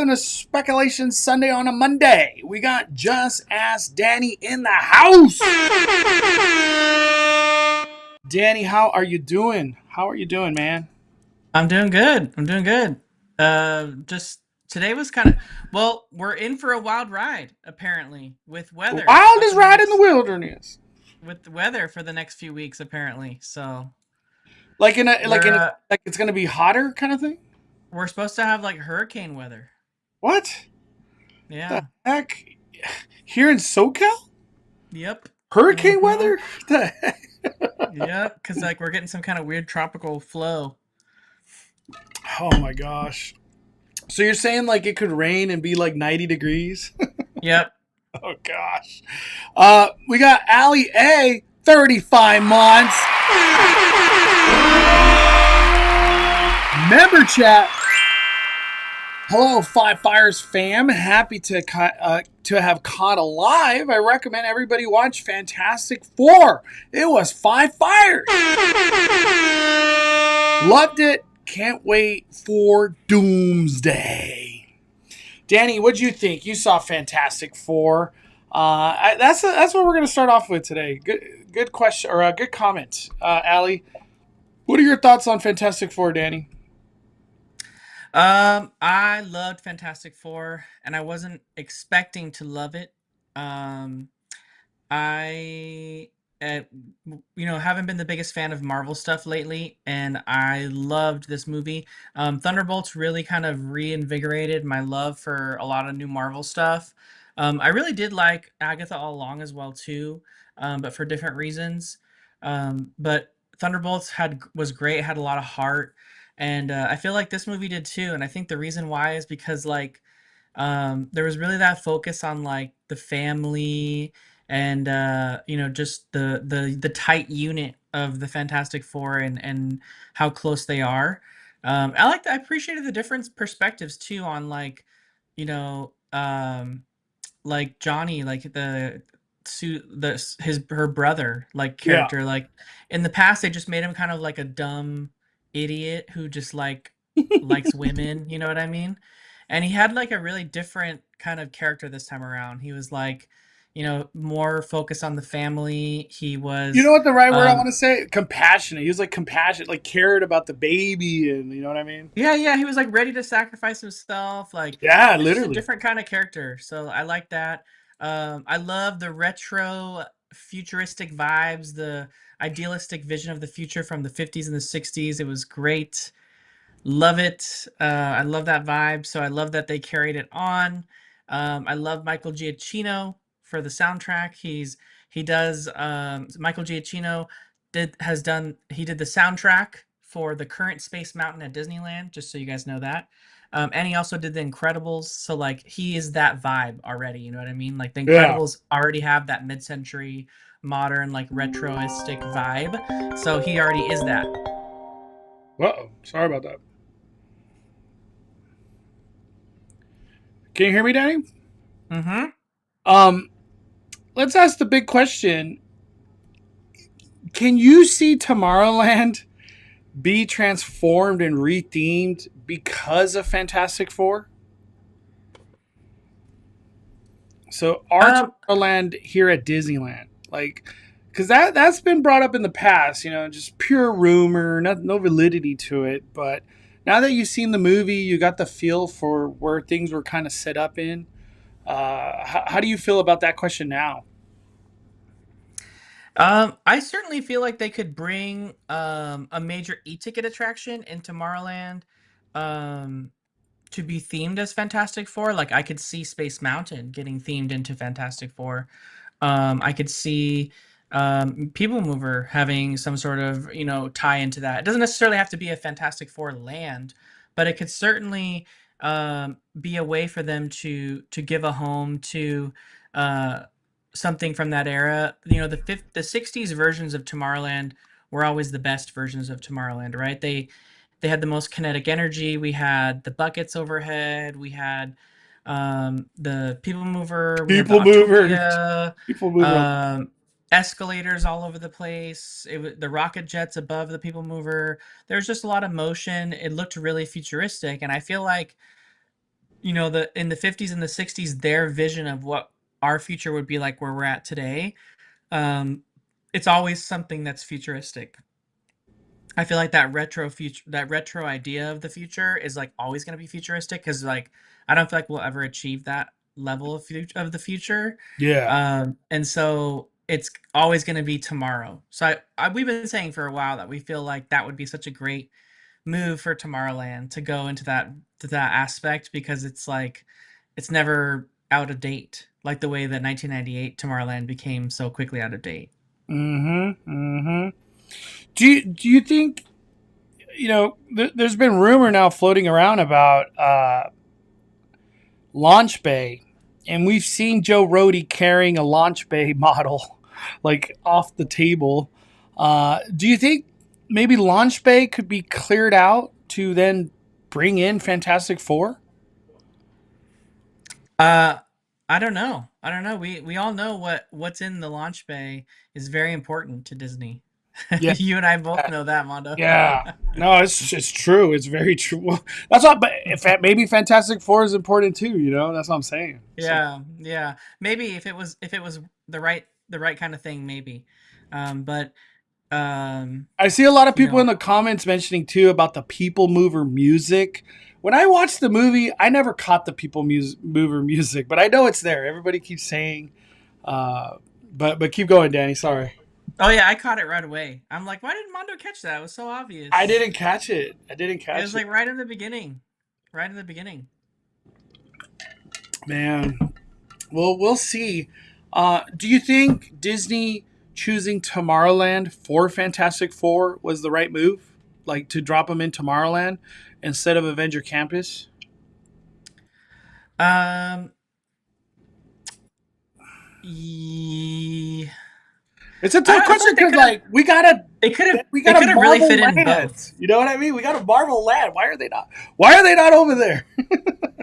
welcome to Speculation Sunday on a Monday. We got Just Ask Danny in the house. Danny, how are you doing? How are you doing, man? I'm doing good. Just today was kind of, well, we're in for a wild ride, apparently, with The weather wildest ride in the wilderness. with the weather for the next few weeks, apparently. So Like we're like it's gonna be hotter kind of thing. we're supposed to have like hurricane weather. What the Yeah. heck? Here in SoCal, Yep. hurricane Mm-hmm. weather. The heck? Yep. Because like we're getting some kind of weird tropical flow. Oh my gosh! So you're saying like it could rain and be like 90 degrees? Yep. Oh gosh. We got Allie A, 35 months. Member chat. Hello, Five Fires fam. Happy to have caught alive. I recommend everybody watch Fantastic Four. It was 5 fires. Loved it. Can't wait for Doomsday. Danny, what'd you think? You saw Fantastic Four. That's what we're going to start off with today. Good question or a good comment, Allie. What are your thoughts on Fantastic Four, Danny? I loved Fantastic Four, and I wasn't expecting to love it. Um, I, uh, haven't been the biggest fan of Marvel stuff lately, and I loved this movie. Thunderbolts really kind of reinvigorated my love for a lot of new Marvel stuff. I really did like Agatha all along as well too, but for different reasons. But Thunderbolts was great. It had a lot of heart, and I feel like this movie did too. And I think the reason why is because like there was really that focus on like the family and just the tight unit of the Fantastic Four and how close they are. I appreciated the different perspectives too on like you know like Johnny, like her brother like Yeah. character. Like in the past they just made him kind of like a dumb idiot who just like likes women, you know what I mean? And he had like a really different kind of character this time around. He was like, more focused on the family. He You was know what the right word I want um to say? Compassionate. He was like compassionate, like cared about the baby, and you know what I mean? yeah, he was like ready to sacrifice himself. Like Yeah, he was just a literally. different kind of character. So I like that. I love the retro futuristic vibes, the idealistic vision of the future from the 50s and the 60s. It was great. Love it. I love that vibe. So I love that they carried it on. I love Michael Giacchino for the soundtrack. He does Michael Giacchino he did the soundtrack for the current Space Mountain at Disneyland, just so you guys know that. And he also did the Incredibles. So like he is that vibe already, you know what I mean? Like the Yeah. Incredibles already have that mid-century modern like retroistic vibe. So he already is that. Uh-oh. Sorry about that. Can you hear me, Danny? Mhm. Um, let's ask the big question. Can you see Tomorrowland be transformed and rethemed because of Fantastic Four? So our Um Tomorrowland here at Disneyland, like, because that's been brought up in the past, just pure rumor, no validity to it. But now that you've seen the movie, you got the feel for where things were kind of set up in. How do you feel about that question now? I certainly feel like they could bring a major e-ticket attraction in Tomorrowland um, to be themed as Fantastic Four. Like I could see Space Mountain getting themed into Fantastic Four. I could see People Mover having some sort of tie into that. It doesn't necessarily have to be a Fantastic Four land, but it could certainly be a way for them to give a home to uh, something from that era. The 60s versions of Tomorrowland were always the best versions of Tomorrowland, right? They had the most kinetic energy. We had the buckets overhead. We had the People Mover. We had the People mover, Autopia. people mover. Um, Escalators all over the place. It was the rocket jets above the People Mover. There's just a lot of motion. It looked really futuristic, and I feel like the in the 50s and the 60s, their vision of what our future would be like where we're at today, um, it's always something that's futuristic. I feel like that retro idea of the future is like always going to be futuristic because like I don't feel like we'll ever achieve that level of the future, Yeah. and so it's always going to be tomorrow. So we've been saying for a while that we feel like that would be such a great move for Tomorrowland to go into that aspect because it's like it's never out of date like the way that 1998 Tomorrowland became so quickly out of date. Mm-hmm. Mm-hmm. Do you think there's been rumor now floating around about Launch Bay, and we've seen Joe Rody carrying a Launch Bay model like off the table. Do you think maybe Launch Bay could be cleared out to then bring in Fantastic Four? Uh, I don't know. I don't know. We all know what's in the launch bay is very important to Disney. Yeah, You and I both know that, Mondo. yeah. No, it's true. It's very true. Well, that's what. But if maybe Fantastic Four is important too. That's what I'm saying. So Yeah, yeah. Maybe if it was the right kind of thing, maybe. But I see a lot of you people in know, the comments mentioning too about the People Mover music. When I watched the movie, I never caught the Mover music, but I know it's there. Everybody keeps saying, uh, but keep going, Danny. Sorry, oh yeah, I caught it right away. I'm like, why didn't Mondo catch that? It was so I obvious. didn't catch it. I didn't It catch was it, like right in the beginning. Right in the beginning. man. Well, we'll see. Do you think Disney choosing Tomorrowland for Fantastic Four was the right move? Like to drop them in Tomorrowland instead of Avenger Campus? Um, ye- It's a tough I feel question like they because could have. like we gotta They could have. we They got could a have really Marvel fit in land. both. You know what I mean? We got a Marvel land. Why are they not? Why are they not over there?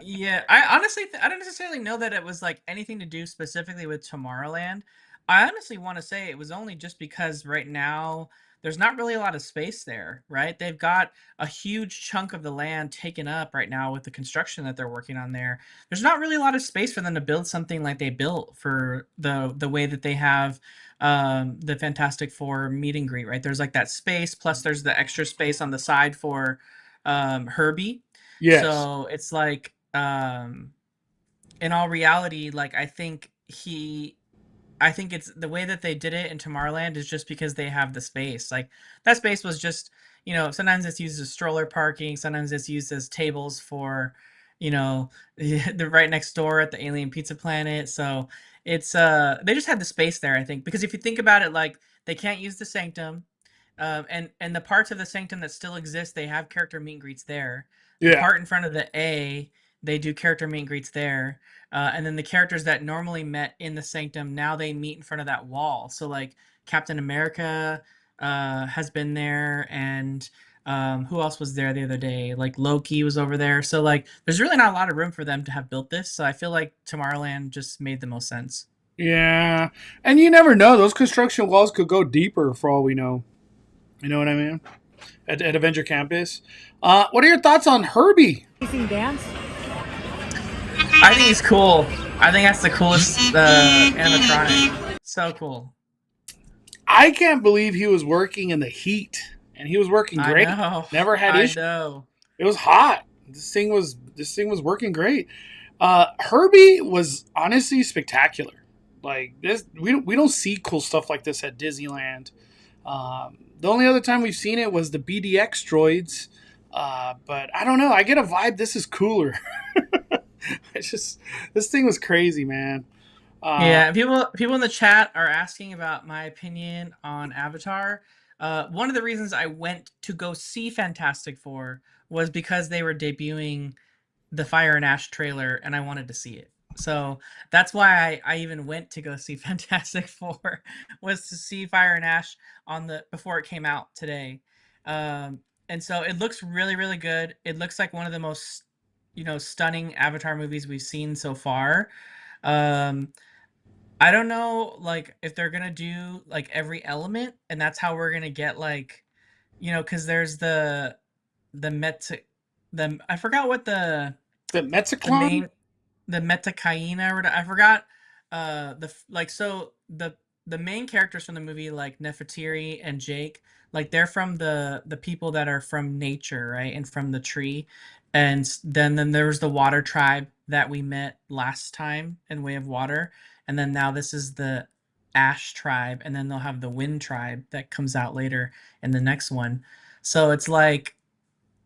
Yeah, I honestly I don't necessarily know that it was like anything to do specifically with Tomorrowland. I honestly want to say it was only just because right now there's not really a lot of space there, right? They've got a huge chunk of the land taken up right now with the construction that they're working on there. There's not really a lot of space for them to build something like they built for the way that they have the Fantastic Four meet and greet, right? There's like that space plus there's the extra space on the side for Herbie. Yes. So it's like in all reality, like I think it's the way that they did it in Tomorrowland is just because they have the space. Like that space was just, sometimes it's used as stroller parking, sometimes it's used as tables for, the right next door at the Alien Pizza Planet. So it's they just had the space there, I think. Because if you think about it, like they can't use the sanctum. And the parts of the sanctum that still exist, they have character meet and greets there. The Yeah. part in front of the A, they do character meet and greets there. And then the characters that normally met in the sanctum, now they meet in front of that wall. So like Captain America has been there, and who else was there the other day? Like Loki was over there. So like, there's really not a lot of room for them to have built this. So I feel like Tomorrowland just made the most sense. Yeah. And you never know. Those construction walls could go deeper for all we know. You know what I mean? At Avenger Campus. What are your thoughts on Herbie? Amazing dance. I think he's cool. I think that's the coolest animatronic. So cool. I can't believe he was working in the heat, and he was working I great. know. Never had I issues. know. It was hot. This thing was working great. Herbie was honestly spectacular. Like this, we don't see cool stuff like this at Disneyland. The only other time we've seen it was the BDX droids. But I don't know. I get a vibe this is cooler. It's just this thing was crazy, man. Uh, Yeah, people in the chat are asking about my opinion on Avatar. One of the reasons I went to go see Fantastic Four was because they were debuting the Fire and Ash trailer, and I wanted to see it. So that's why I even went to go see Fantastic Four, was to see Fire and Ash on the before it came out today. And so it looks really, really good. It looks like one of the most, stunning Avatar movies we've seen so far. Um, I don't know, like, if they're gonna do like every element, and that's how we're gonna get like, because there's the met, the I forgot what the The The Metzaclon? main the Metacaina, or I forgot. So the main characters from the movie, like Nefertiri and Jake, like they're from the people that are from nature, right, and from the tree. And then there was the water tribe that we met last time in Way of Water, and then now this is the ash tribe, and then they'll have the wind tribe that comes out later in the next one. So it's like,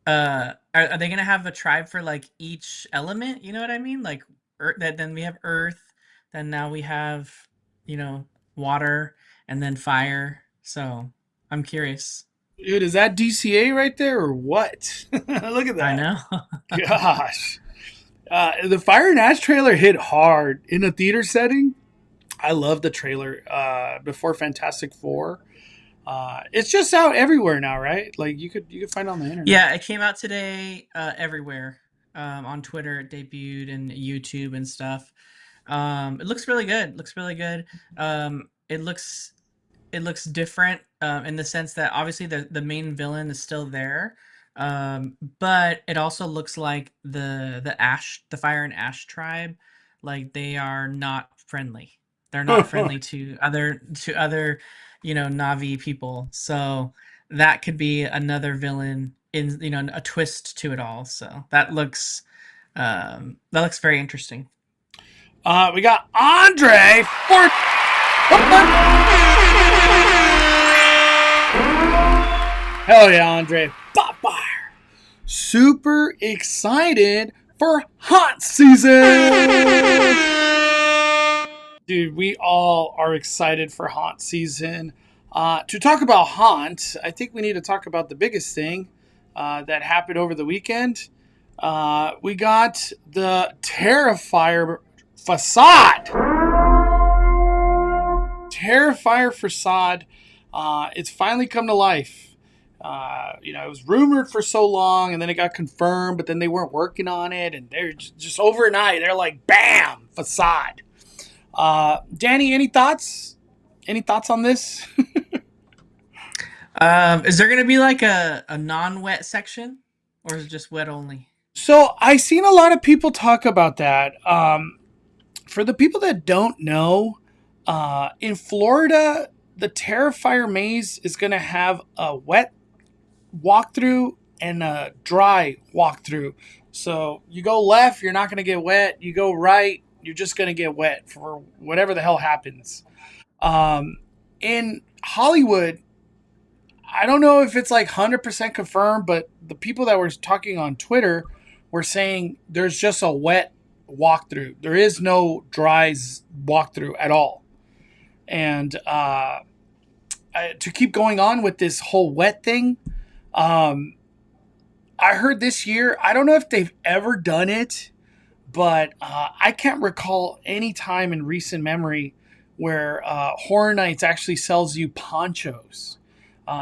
are they gonna have a tribe for like each element? You know what I mean? Like earth, that then we have earth, then now we have, you know, water, and then fire. So I'm curious. Dude, is that DCA right there or what? Look at I that. know. Gosh. The Fire and Ash trailer hit hard in a theater setting. I love the trailer before Fantastic Four. It's just out everywhere now, right? Like you could find it on the internet. Yeah, it came out today, everywhere. On Twitter, it debuted, and YouTube and stuff. It looks really good. Looks really good. It looks different, in the sense that obviously the main villain is still there, but it also looks like the Fire and Ash tribe, like they are not friendly. They're not friendly to other Navi people. So that could be another villain, in a twist to it all. So that looks very interesting. We got Andre for hell yeah, Andre. Bye. Super excited for haunt season. Dude, we all are excited for haunt season. To talk about haunt, I think we need to talk about the biggest thing that happened over the weekend. We got the Terrifier Facade. Terrifier Facade. It's finally come to life. It was rumored for so long, and then it got confirmed, but then they weren't working on it, and they're just overnight. They're like, bam, Facade. Danny, any thoughts? Any thoughts on this? Is there gonna be like a non-wet section, or is it just wet only? So I seen a lot of people talk about that. For the people that don't know, in Florida, the Terrifier Maze is going to have a wet walkthrough and a dry walkthrough. So you go left, you're not going to get wet. You go right, you're just going to get wet for whatever the hell happens. In Hollywood, I don't know if it's like 100% confirmed, but the people that were talking on Twitter were saying there's just a wet walkthrough. There is no dry walkthrough at all. And to keep going on with this whole wet thing, I heard this year, I don't know if they've ever done it, but I can't recall any time in recent memory where Horror Nights actually sells you ponchos.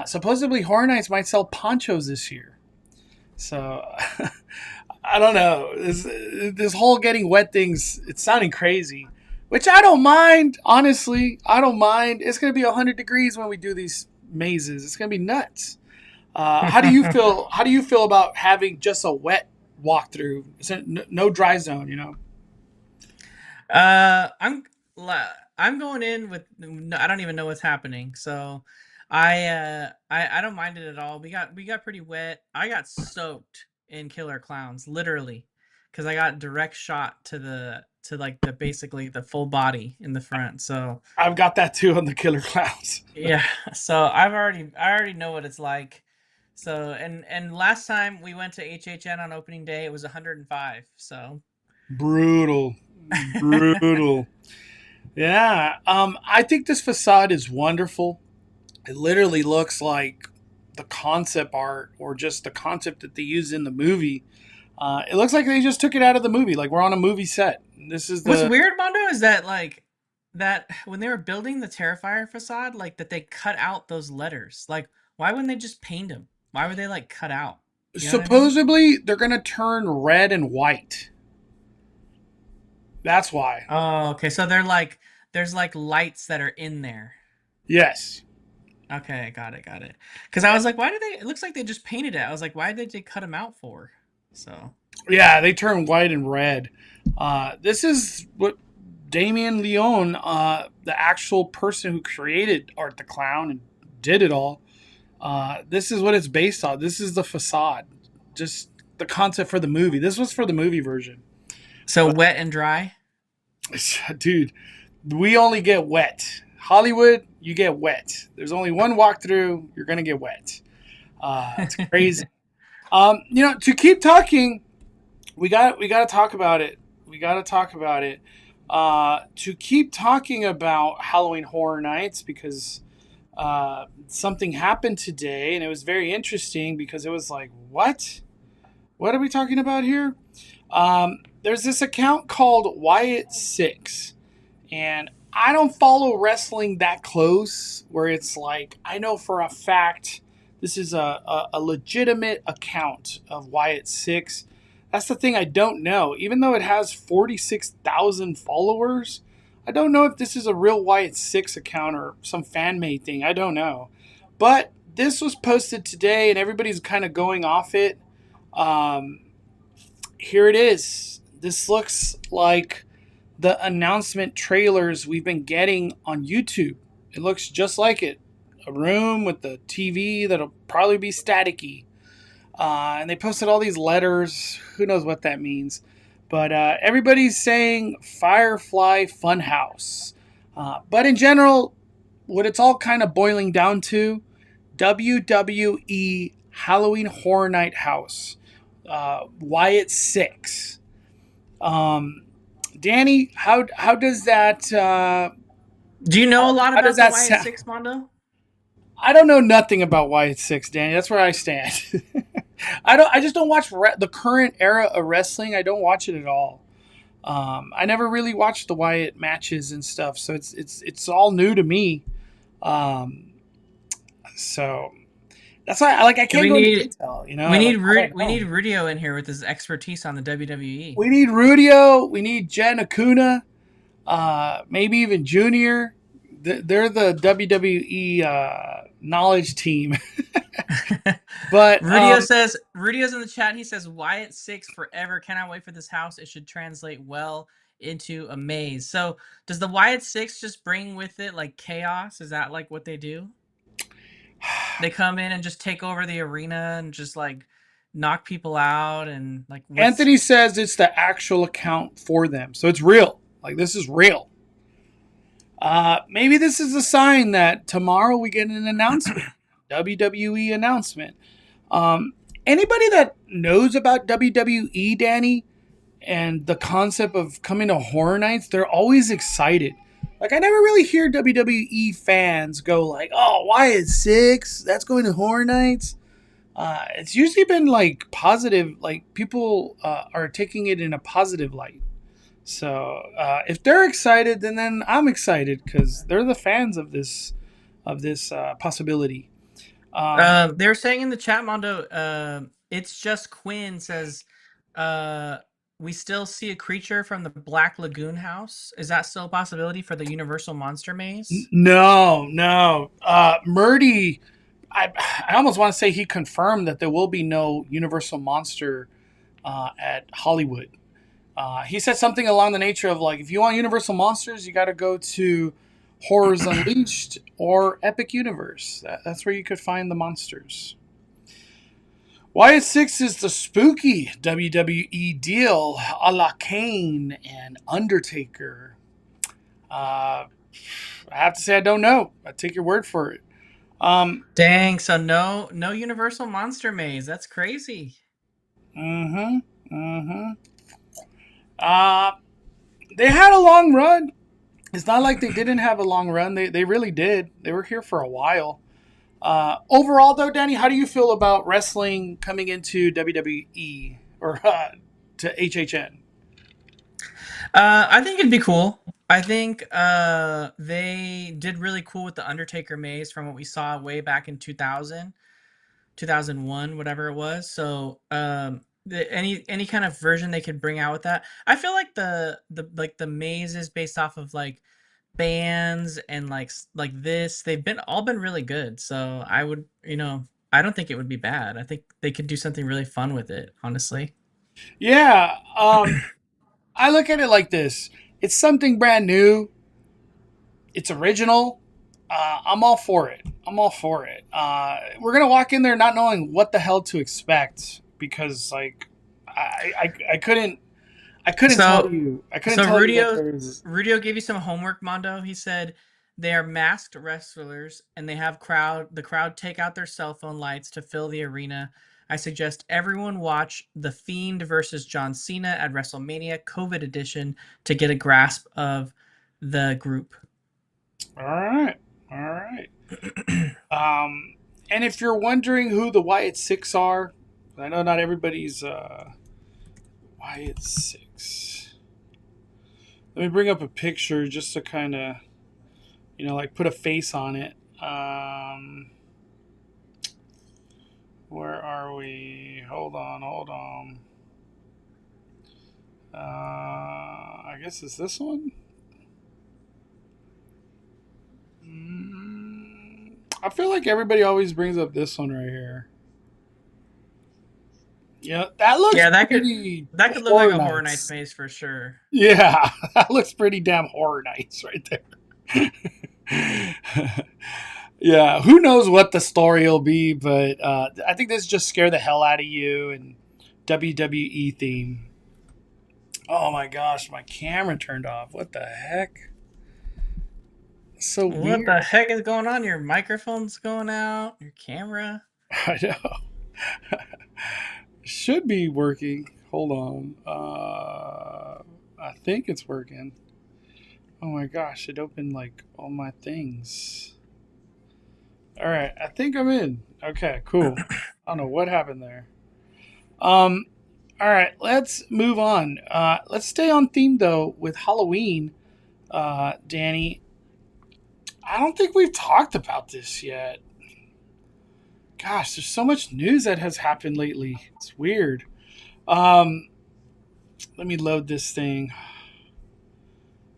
Supposedly Horror Nights might sell ponchos this year. So I don't know. This whole getting wet things, it's sounding crazy. Which I don't mind, honestly. I don't mind. It's going to be 100 degrees when we do these mazes. It's going to be nuts. How do you feel? How do you feel about having just a wet walkthrough? No dry zone, you know? Uh, I'm I'm going in with I don't even know what's happening. So I don't mind it at all. We got pretty wet. I got soaked in Killer Clowns, literally, because I got direct shot to like the basically the full body in the front. So I've got that too on the Killer Clowns. yeah, so I already know what it's like. So and last time we went to HHN on opening day, it was 105. So Brutal. Brutal. Yeah. I think this facade is wonderful. It literally looks like the concept art or just the concept that they used in the movie. It looks like they just took it out of the movie. Like we're on a movie set. This is what's the weird, Mondo, is that like that when they were building the Terrifier facade, like that they cut out those letters. Like, why wouldn't they just paint them? Why would they like cut out? You know what I mean? supposedly they're gonna turn red and white. That's why. Oh, okay. So they're like there's like lights that are in there. Yes. Okay, got it. Because I was like, why did they? It looks like they just painted it. I was like, why did they cut them out for? So Yeah, they turn white and red. This is what Damien Leone, the actual person who created Art the Clown and did it all. This is what it's based on. This is the facade, just the concept for the movie. This was for the movie version. so But wet and dry. dude, we only get wet. Hollywood, you get wet. There's only one walkthrough. You're gonna get wet. It's crazy. To keep talking, we got to talk about it. We got to talk about it. To keep talking about Halloween Horror Nights because something happened today and it was very interesting because it was like, what? What are we talking about here? There's this account called Wyatt6, and I don't follow wrestling that close where it's like, I know for a fact this is a legitimate account of Wyatt6. That's the thing I don't know. Even though it has 46,000 followers, I don't know if this is a real Wyatt6 account or some fan made thing. I don't know. But this was posted today and everybody's kind of going off it. Um, Here it is. This looks like the announcement trailers we've been getting on YouTube. It looks just like it. A room with the TV that'll probably be staticky. And they posted all these letters. Who knows what that means? But everybody's saying Firefly Funhouse. But in general, what it's all kind of boiling down to, WWE Halloween Horror Night House. Wyatt6. Danny, how does that Do you know a lot how does about the that Wyatt sound? Six, Mondo? I don't know nothing about Wyatt6, Danny. That's where I stand. I just don't watch the current era of wrestling. I don't watch it at all. I never really watched the Wyatt matches and stuff, so it's all new to me. Um, so that's why I can't We go into need detail. we need I don't We need know. Rudio in here with his expertise on the WWE. We need Rudio. We need Jen Acuna. Maybe even Junior. They're the WWE knowledge team. But Rudio's in the chat. He says Wyatt6 forever. Cannot wait for this house. It should translate well into a maze. So does the Wyatt6 just bring with it like chaos? Is that like what they do? They come in and just take over the arena and just like knock people out and like what's Anthony says it's the actual account for them, so it's real. Like this is real. Maybe this is a sign that tomorrow we get an announcement, WWE announcement. Anybody that knows about WWE, Danny, and the concept of coming to Horror Nights, they're always excited. Like I never really hear WWE fans go like, "Oh, why is 6? That's going to Horror Nights." It's usually been like positive, like people are taking it in a positive light. So if they're excited, then I'm excited because they're the fans of this possibility. they're saying in the chat, Mondo, it's just Quinn says we still see a creature from the Black Lagoon house. Is that still a possibility for the Universal Monster Maze? No. Murdy, I almost want to say he confirmed that there will be no Universal Monster at Hollywood. He said something along the nature of like, if you want Universal Monsters, you got to go to Horrors Unleashed or Epic Universe. That's where you could find the monsters. Wyatt6 is the spooky WWE deal a la Kane and Undertaker. I have to say I don't know. I take your word for it. Dang, so no Universal Monster Maze. That's crazy. Mm-hmm. Uh, they had a long run. It's not like they didn't have a long run. They really did. They were here for a while. Overall, though, Danny, how do you feel about wrestling coming into WWE or to HHN? I think it'd be cool. I think they did really cool with the Undertaker maze from what we saw way back in 2000, 2001, whatever it was. So any kind of version they could bring out with that. I feel like the maze is based off of like bands and like this. They've been really good. So I would, I don't think it would be bad. I think they could do something really fun with it, honestly. Yeah. I look at it like this: it's something brand new. It's original. I'm all for it. I'm all for it. We're gonna walk in there not knowing what the hell to expect because, like, I couldn't So I couldn't so tell you that there's. Rudio gave you some homework, Mondo. He said they are masked wrestlers and they have the crowd take out their cell phone lights to fill the arena. I suggest everyone watch The Fiend versus John Cena at WrestleMania COVID edition to get a grasp of the group. All right, all right. And if you're wondering who the Wyatt Six are, I know not everybody's Wyatt Six. Let me bring up a picture just to kind of, like put a face on it. Where are we? Hold on, hold on. I guess it's this one. I feel like everybody always brings up this one right here. Yeah, that looks Yeah, pretty that could look like Horror a Horror Nights Nights. maze for sure. Yeah, that looks pretty damn Horror Nights right there. Yeah, who knows what the story will be, but I think this just scare the hell out of you and WWE theme. Oh my gosh, my camera turned off. What the heck? So What the weird. heck is going on? Your microphone's going out, your camera. I know. Should be working. Hold on. I think it's working. Oh my gosh, it opened like all my things. All right, I think I'm in. Okay, cool. I don't know what happened there. Um, all right, let's move on. Let's stay on theme though with Halloween. Danny, I don't think we've talked about this yet. Gosh, there's so much news that has happened lately. It's weird. Um, Let me load this thing.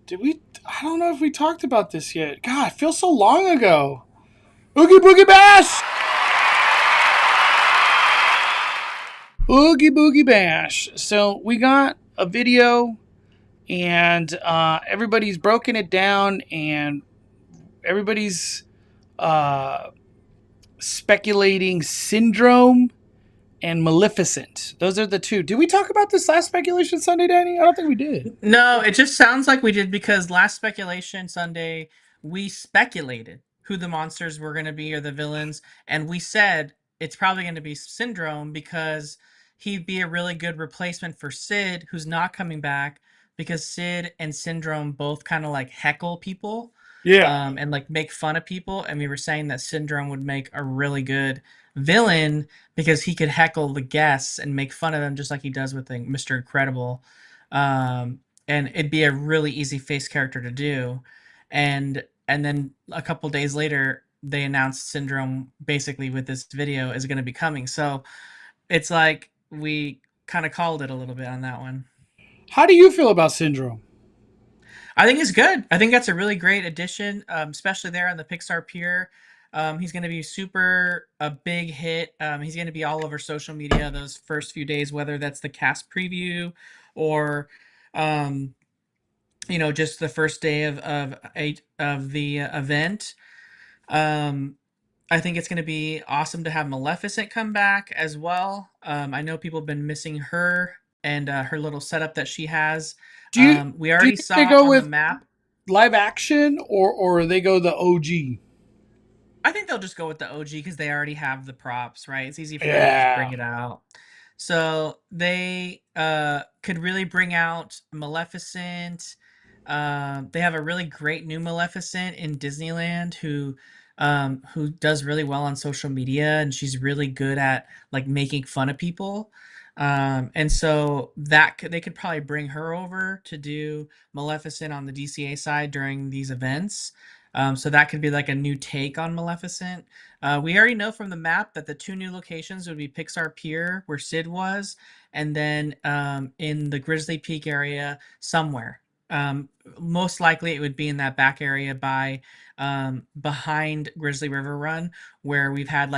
Did we? I don't know if we talked about this yet. God, it feels so long ago. Oogie Boogie Bash! Oogie Boogie Bash. So we got a video, and everybody's broken it down, and everybody's uh, speculating Syndrome and Maleficent. Those are the two. Did we talk about this last speculation Sunday, Danny? I don't think we did. No, it just sounds like we did because last speculation Sunday, we speculated who the monsters were going to be or the villains, and we said it's probably going to be Syndrome because he'd be a really good replacement for Sid, who's not coming back because Sid and Syndrome both kind of like heckle people Yeah. and like make fun of people, and we were saying that Syndrome would make a really good villain because he could heckle the guests and make fun of them just like he does with like, Mr. Incredible. Um, and it'd be a really easy face character to do. And then a couple days later, they announced Syndrome basically with this video is going to be coming. So it's like we kind of called it a little bit on that one. How do you feel about Syndrome? I think it's good. I think that's a really great addition, especially there on the Pixar Pier. He's going to be super a big hit. He's going to be all over social media those first few days, whether that's the cast preview or um, just the first day of the event. Um, I think it's going to be awesome to have Maleficent come back as well. I know people have been missing her and her little setup that she has. Do you We do you already think they saw go on the with map. live action or they go the OG? I think they'll just go with the OG because they already have the props, right? It's easy for them to just Yeah. bring it out. So they could really bring out Maleficent. They have a really great new Maleficent in Disneyland who does really well on social media, and she's really good at like making fun of people. And so they could probably bring her over to do Maleficent on the DCA side during these events. So that could be like a new take on Maleficent. We already know from the map that the two new locations would be Pixar Pier, where Sid was, and then in the Grizzly Peak area somewhere. Most likely it would be in that back area behind Grizzly River Run, where we've had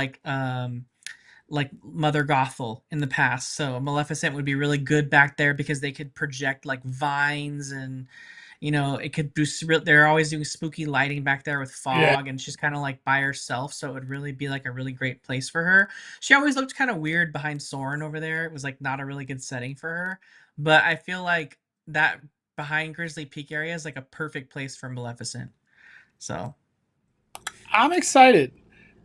like Mother Gothel in the past. So Maleficent would be really good back there because they could project like vines and it could do. They're always doing spooky lighting back there with Yeah. fog, and she's kind of like by herself, so it would really be like a really great place for her. She always looked kind of weird behind Soren over there. It was like not a really good setting for her, but I feel like that behind Grizzly Peak area is like a perfect place for Maleficent. So I'm excited.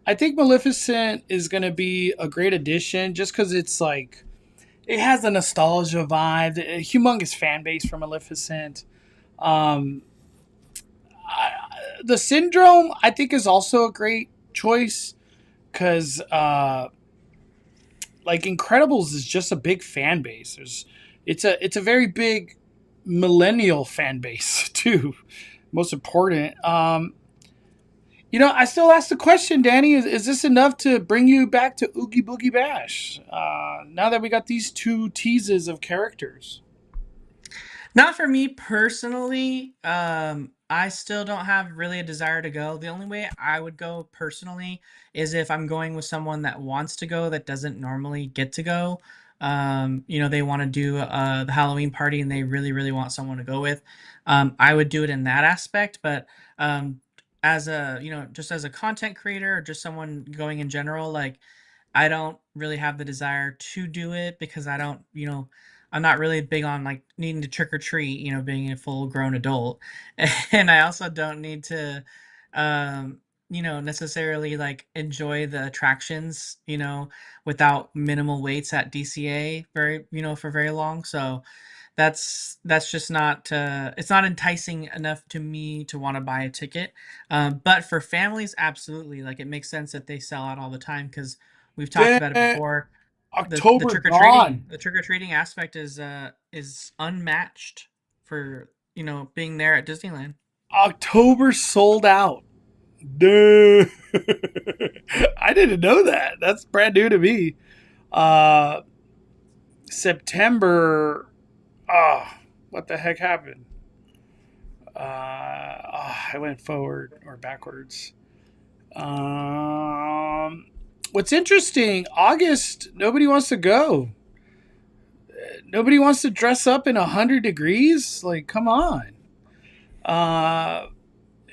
I think Maleficent is going to be a great addition just because it's like, it has a nostalgia vibe, a humongous fan base for Maleficent. Um, the Syndrome, I think, is also a great choice because, like, Incredibles is just a big fan base. It's a very big millennial fan base too. Most important. I still ask the question, Danny, is this enough to bring you back to Oogie Boogie Bash? Now that we got these two teases of characters. not for me personally. I still don't have really a desire to go. The only way I would go personally is if I'm going with someone that wants to go that doesn't normally get to go. They want to do the Halloween party and they really, really want someone to go with. I would do it in that aspect, but as a, just as a content creator or just someone going in general, like I don't really have the desire to do it because I don't, I'm not really big on like needing to trick or treat, being a full grown adult. And I also don't need to, necessarily like enjoy the attractions, without minimal waits at DCA for very long. So that's just not it's not enticing enough to me to want to buy a ticket. But for families, absolutely, like it makes sense that they sell out all the time because we've talked about it Then before. The October trick or treating, gone. the trick or treating aspect is unmatched for being there at Disneyland. October sold out. Duh. I didn't know that. That's brand new to me. Uh, September. What the heck happened? I went forward or backwards. What's interesting, August, nobody wants to go. Nobody wants to dress up in 100 degrees. Like, come on.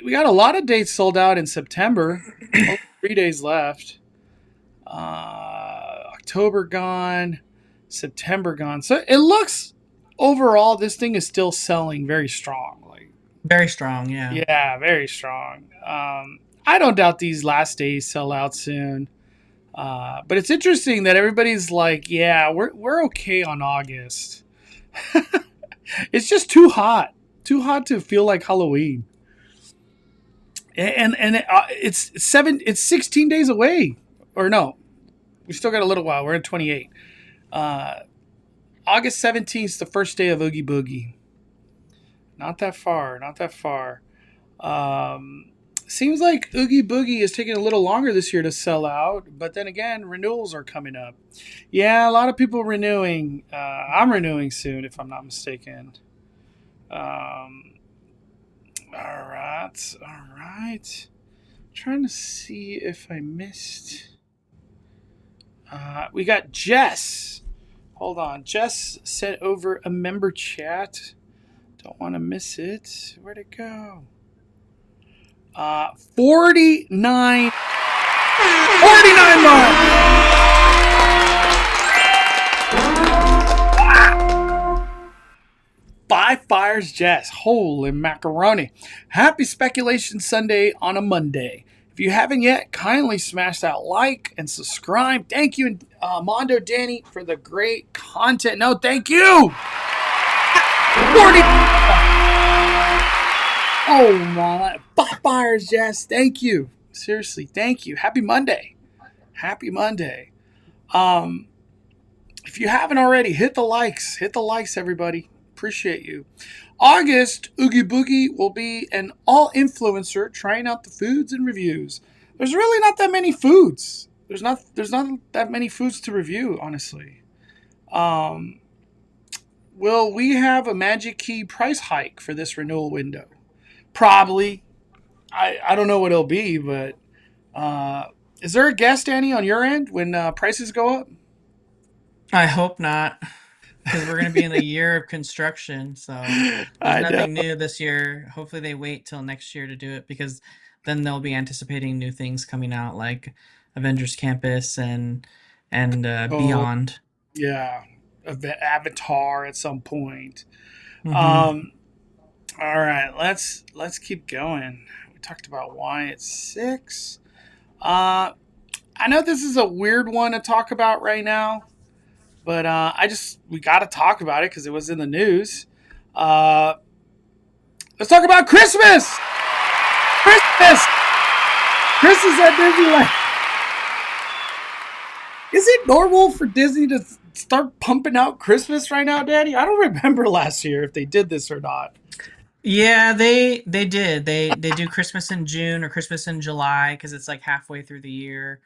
We got a lot of dates sold out in September. Only 3 days left. October gone, September gone. So it looks overall this thing is still selling very strong. Like, Very strong, yeah. yeah, very strong. I don't doubt these last days sell out soon. But it's interesting that everybody's like, yeah, we're okay on August. It's just too hot to feel like Halloween. And it's 16 days away, or no, we still got a little while. We're in 28. August 17th is the first day of Oogie Boogie. Not that far. Seems like Oogie Boogie is taking a little longer this year to sell out, but then again, renewals are coming up. Yeah, a lot of people renewing. I'm renewing soon, if I'm not mistaken. All right. Trying to see if I missed. We got Jess. Hold on. Jess sent over a member chat. Don't want to miss it. Where'd it go? 49 months. Five Fires Jess. Holy macaroni. Happy Speculation Sunday on a Monday. If you haven't yet, kindly smash that like and subscribe. Thank you, Mondo Danny, for the great content. No, thank you. 40. Oh my. Five Fires Jess. Thank you. Seriously, thank you. Happy Monday. If you haven't already, hit the likes. Everybody. Appreciate you. August, Oogie Boogie will be an all-influencer trying out the foods and reviews. There's really not that many foods. There's not that many foods to review, honestly. Will we have a Magic Key price hike for this renewal window? Probably. I don't know what it'll be, but Is there a guess, Danny, on your end when prices go up? I hope not, because we're going to be in the year of construction. So there's I know. nothing new this year. Hopefully they wait till next year to do it, because then they'll be anticipating new things coming out like Avengers Campus and Oh, beyond. yeah. Avatar at some point. Hmm. Um, all right, let's keep going. We talked about Wyatt 6. Uh, I know this is a weird one to talk about right now, but we got to talk about it because it was in the news. Uh, let's talk about Christmas. Christmas. Christmas at Disneyland. Is it normal for Disney to start pumping out Christmas right now, Daddy? I don't remember last year if they did this or not. Yeah, they did. They do Christmas in June or Christmas in July because it's like halfway through the year.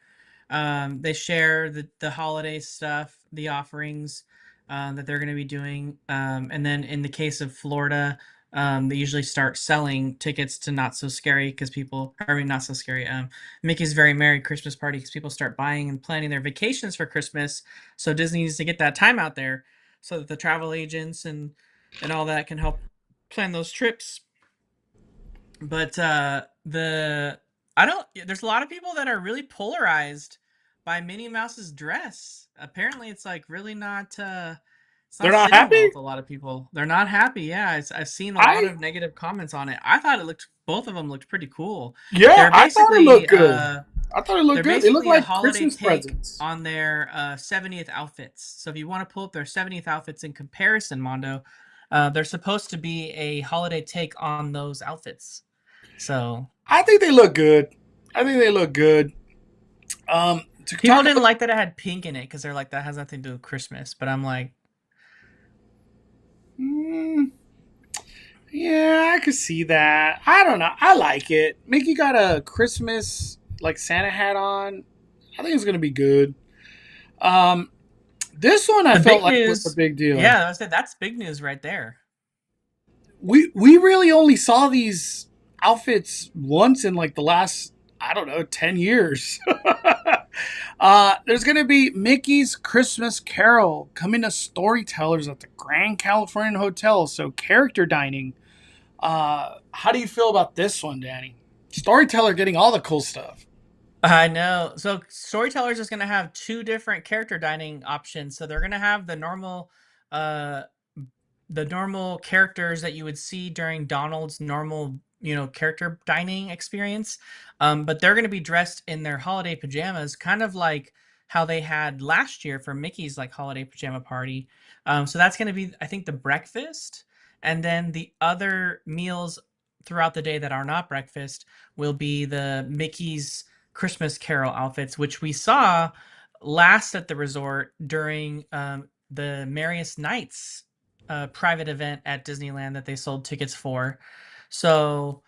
They share the holiday stuff, the offerings that they're going to be doing, and then in the case of Florida, they usually start selling tickets to Not So Scary because people, I mean, Not So Scary, Mickey's Very Merry Christmas Party, because people start buying and planning their vacations for Christmas. So Disney needs to get that time out there so that the travel agents and all that can help plan those trips. But the I don't there's a lot of people that are really polarized by Minnie Mouse's dress. Apparently it's They're not not sitting well happy. with a lot of people. They're not happy. Yeah, I've seen a lot I of negative comments on it. I thought it looked both of them looked pretty cool. Yeah, They're I thought it looked basically good. I thought it looked they're good. They look basically a like holiday Christmas take presents. on their 70th outfits. So if you want to pull up their 70th outfits in comparison, Mondo, they're supposed to be a holiday take on those outfits. So I think they look good. I think they look good. To people talk didn't about, like that it had pink in it because they're like that has nothing to do with Christmas. But I'm like, mm, yeah, I could see that. I don't know. I like it. Mickey got a Christmas like Santa hat on. I think it's gonna be good. Um, this one I the felt big like was a news. big deal. Yeah, I said that's big news right there. We really only saw these outfits once in like the last, I don't know, 10 years. There's gonna be Mickey's Christmas Carol coming to Storytellers at the Grand Californian Hotel. So character dining. How do you feel about this one, Danny? Storyteller getting all the cool stuff. I know. So Storytellers is going to have two different character dining options. So they're going to have uh, the normal characters that you would see during Donald's normal, character dining experience. But they're going to be dressed in their holiday pajamas, kind of like how they had last year for Mickey's like holiday pajama party. So that's going to be, I think, the breakfast, and then the other meals throughout the day that are not breakfast will be the Mickey's Christmas Carol outfits, which we saw last at the resort during the Merriest Nights private event at Disneyland that they sold tickets for. So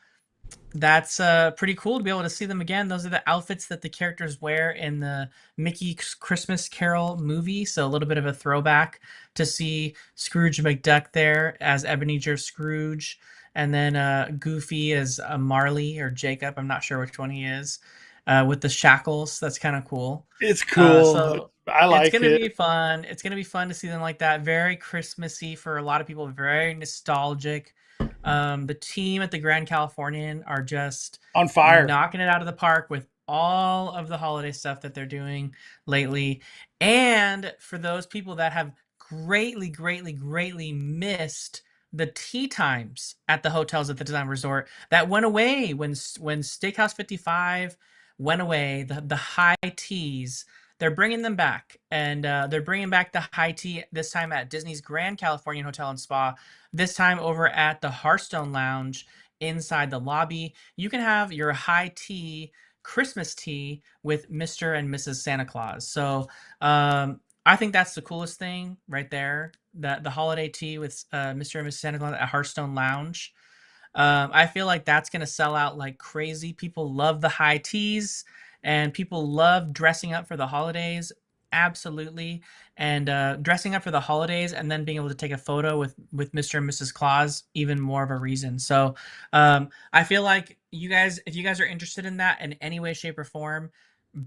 that's pretty cool to be able to see them again. Those are the outfits that the characters wear in the Mickey Christmas Carol movie. So a little bit of a throwback to see Scrooge McDuck there as Ebenezer Scrooge, and then Goofy as Marley or Jacob. I'm not sure which one he is. With the shackles, that's kind of cool. It's cool. So I it's like gonna it. be fun. It's gonna be fun to see them like that. Very Christmassy for a lot of people. Very nostalgic. The team at the Grand Californian are just On fire. knocking it out of the park with all of the holiday stuff that they're doing lately. And for those people that have greatly, greatly, greatly missed the tea times at the hotels at the Design Resort, that went away when Steakhouse 55 went away. The high teas, they're bringing them back, and they're bringing back the high tea this time at Disney's Grand Californian Hotel and Spa. This time over at the Hearthstone Lounge inside the lobby. You can have your high tea Christmas tea with Mr. and Mrs. Santa Claus. So I think that's the coolest thing right there. That the holiday tea with Mr. and Mrs. Santa Claus at Hearthstone Lounge. I feel like that's going to sell out like crazy. People love the high teas, and people love dressing up for the holidays. Absolutely. And dressing up for the holidays and then being able to take a photo with Mr. and Mrs. Claus, even more of a reason. So I feel like you guys, if you guys are interested in that in any way, shape, or form,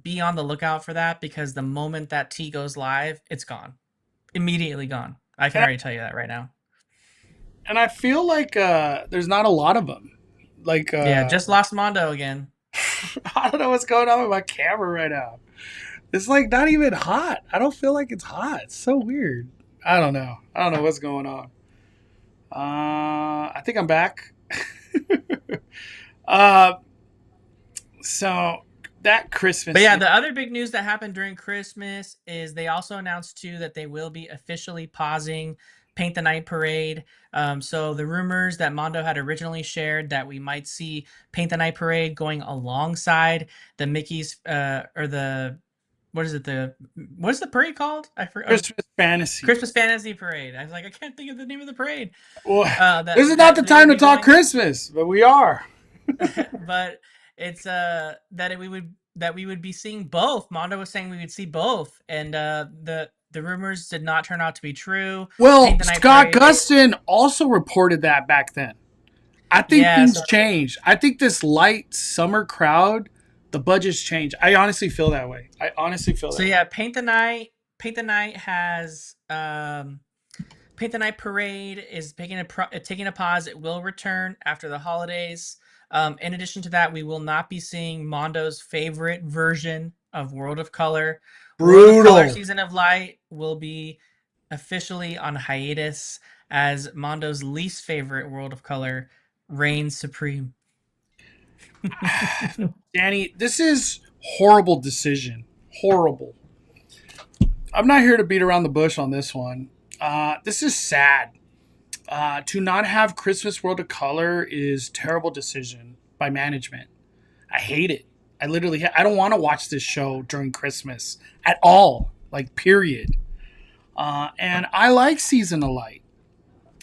be on the lookout for that, because the moment that tea goes live, it's gone. Immediately gone. I can And already tell you that right now. I feel like there's not a lot of them. Like Yeah, just lost Mondo again. I don't know what's going on with my camera right now. It's like not even hot. I don't feel like it's hot. It's so weird. I don't know. I don't know what's going on. I think I'm back. uh, so that But Christmas yeah, thing. the other big news that happened during Christmas is they also announced too that they will be officially pausing Paint the Night Parade. So the rumors that Mondo had originally shared that we might see Paint the Night Parade going alongside the Mickey's or the what is the parade called? I forgot. Christmas fantasy. Christmas Fantasy Parade. I was like, I can't think of the name of the parade. Well, this is not That the they would time to be talk going, Christmas, but we are. but it's that we would be seeing both. Mondo was saying we would see both, and the rumors did not turn out to be true. Well, Paint the Night Scott Parade. Gustin also reported that back then. I think Yeah, things so changed. I think this light summer crowd, the budget's changed. I honestly feel that way. I honestly feel that way. yeah, Paint the Night has Paint the Night Parade is taking a pause. It will return after the holidays. In addition to that, we will not be seeing Mondo's favorite version of World of Color. World of Color Brutal. Season of Light will be officially on hiatus as Mondo's least favorite World of Color reigns supreme. Danny, this is horrible decision. Horrible. I'm not here to beat around the bush on this one. This is sad. To not have Christmas World of Color is terrible decision by management. I hate it. I literally, I don't want to watch this show during Christmas at all. Like, period. And I like Season of Light.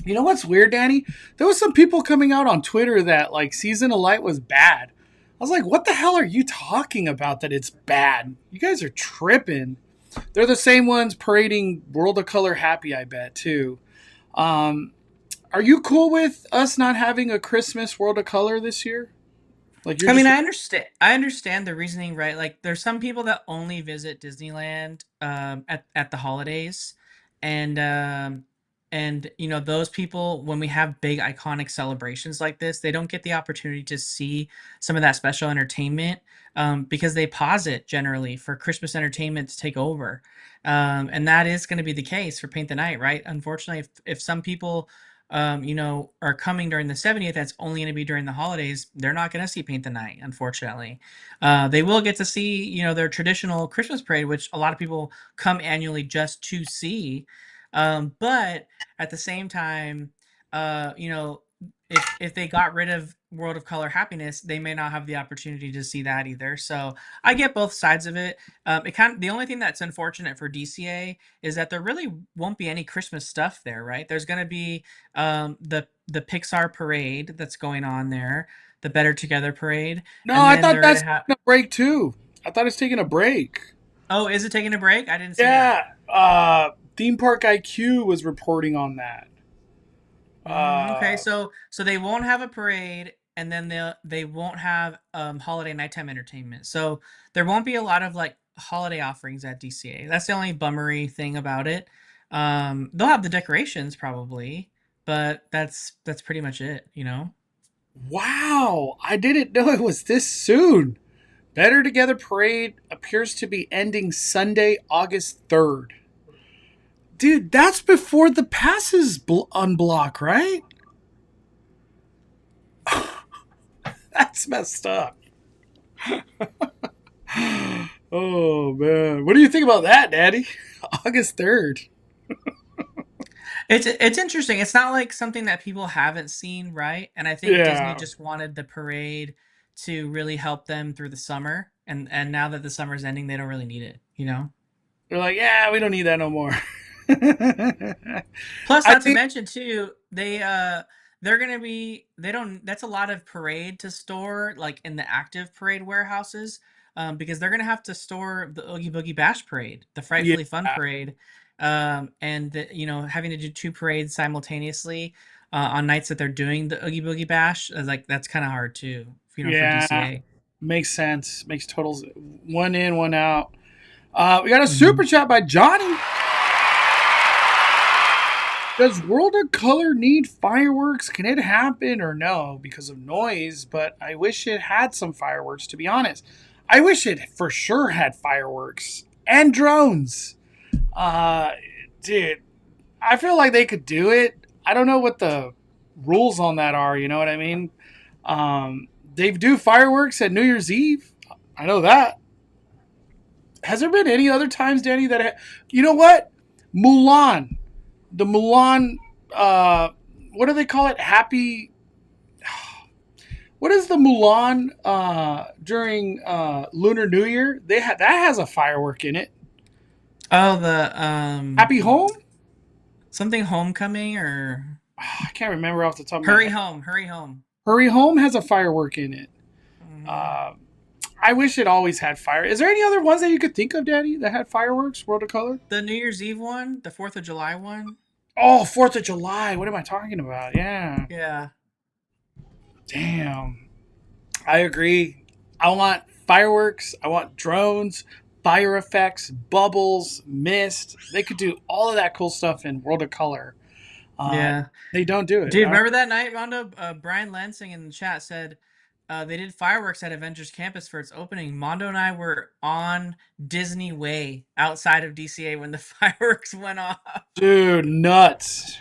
You know what's weird, Danny? There was some people coming out on Twitter that like Season of Light was bad. I was like, what the hell are you talking about that it's bad? You guys are tripping. They're the same ones parading World of Color Happy, I bet, too. Um, are you cool with us not having a Christmas World of Color this year? Like you're I mean, just I understand the reasoning, right? Like, there's some people that only visit Disneyland at the holidays, and you know, those people, when we have big iconic celebrations like this, they don't get the opportunity to see some of that special entertainment, because they pause it generally for Christmas entertainment to take over, and that is going to be the case for Paint the Night, right? Unfortunately, if some people you know, are coming during the 70th, that's only going to be during the holidays, they're not going to see Paint the Night, unfortunately. They will get to see, you know, their traditional Christmas parade, which a lot of people come annually just to see. But at the same time, you know, if they got rid of World of Color Happiness, they may not have the opportunity to see that either. So I get both sides of it. The only thing that's unfortunate for DCA is that there really won't be any Christmas stuff there, right? There's going to be the Pixar parade that's going on there, the Better Together parade, no. and I then thought they're going that's to have. taking a break too. I thought it's taking a break. Oh, is it taking a break? I didn't see that. Yeah. Theme Park IQ was reporting on that. Okay, Uh, so they won't have a parade, and then they won't have holiday nighttime entertainment. So there won't be a lot of like holiday offerings at DCA. That's the only bummery thing about it. They'll have the decorations probably, but that's pretty much it, you know. wow. I didn't know it was this soon. Better Together Parade appears to be ending Sunday, August 3rd. Dude, that's before the passes unblock, right? That's messed up. Oh, man. What do you think about that, Daddy? August 3rd. It's interesting. It's not like something that people haven't seen, right? And I think Disney Yeah. just wanted the parade to really help them through the summer, and now that the summer's ending, they don't really need it, you know? They're like, yeah, we don't need that no more. Plus, I not to think, mention too, they're gonna be they don't that's a lot of parade to store like in the active parade warehouses, because they're gonna have to store the Oogie Boogie Bash parade, the yeah. Frightfully Fun parade, you know, having to do two parades simultaneously on nights that they're doing the Oogie Boogie Bash, like that's kind of hard too, you know, for Yeah. DCA. Makes sense. Makes total one in, one out. We got a Mhm. super chat by Johnny. Does World of Color need fireworks? Can it happen or no because of noise? But I wish it had some fireworks, to be honest. I wish it for sure had fireworks and drones. Uh, dude, I feel like they could do it. I don't know what the rules on that are. You know what I mean? They do fireworks at New Year's Eve. I know that. Has there been any other times, Danny, you know what? Mulan. The Mulan, what do they call it? Happy. What is the Mulan during Lunar New Year? That has a firework in it. Oh, the Happy Home? something homecoming or I can't remember off the top of my hurry head. home, hurry home. Hurry Home has a firework in it. Mhm. Uh, I wish it always had fire. Is there any other ones that you could think of, Daddy, that had fireworks? World of Color? The New Year's Eve one, the 4th of July one. Oh, 4th of July. What am I talking about? Yeah. Yeah. Damn. I agree. I want fireworks. I want drones, fire effects, bubbles, mist. They could do all of that cool stuff in World of Color. Yeah. They don't do it. Dude, remember that night, Rondo? Brian Lansing in the chat said they did fireworks at Avengers Campus for its opening. Mondo and I were on Disney Way outside of DCA when the fireworks went off. Dude, nuts.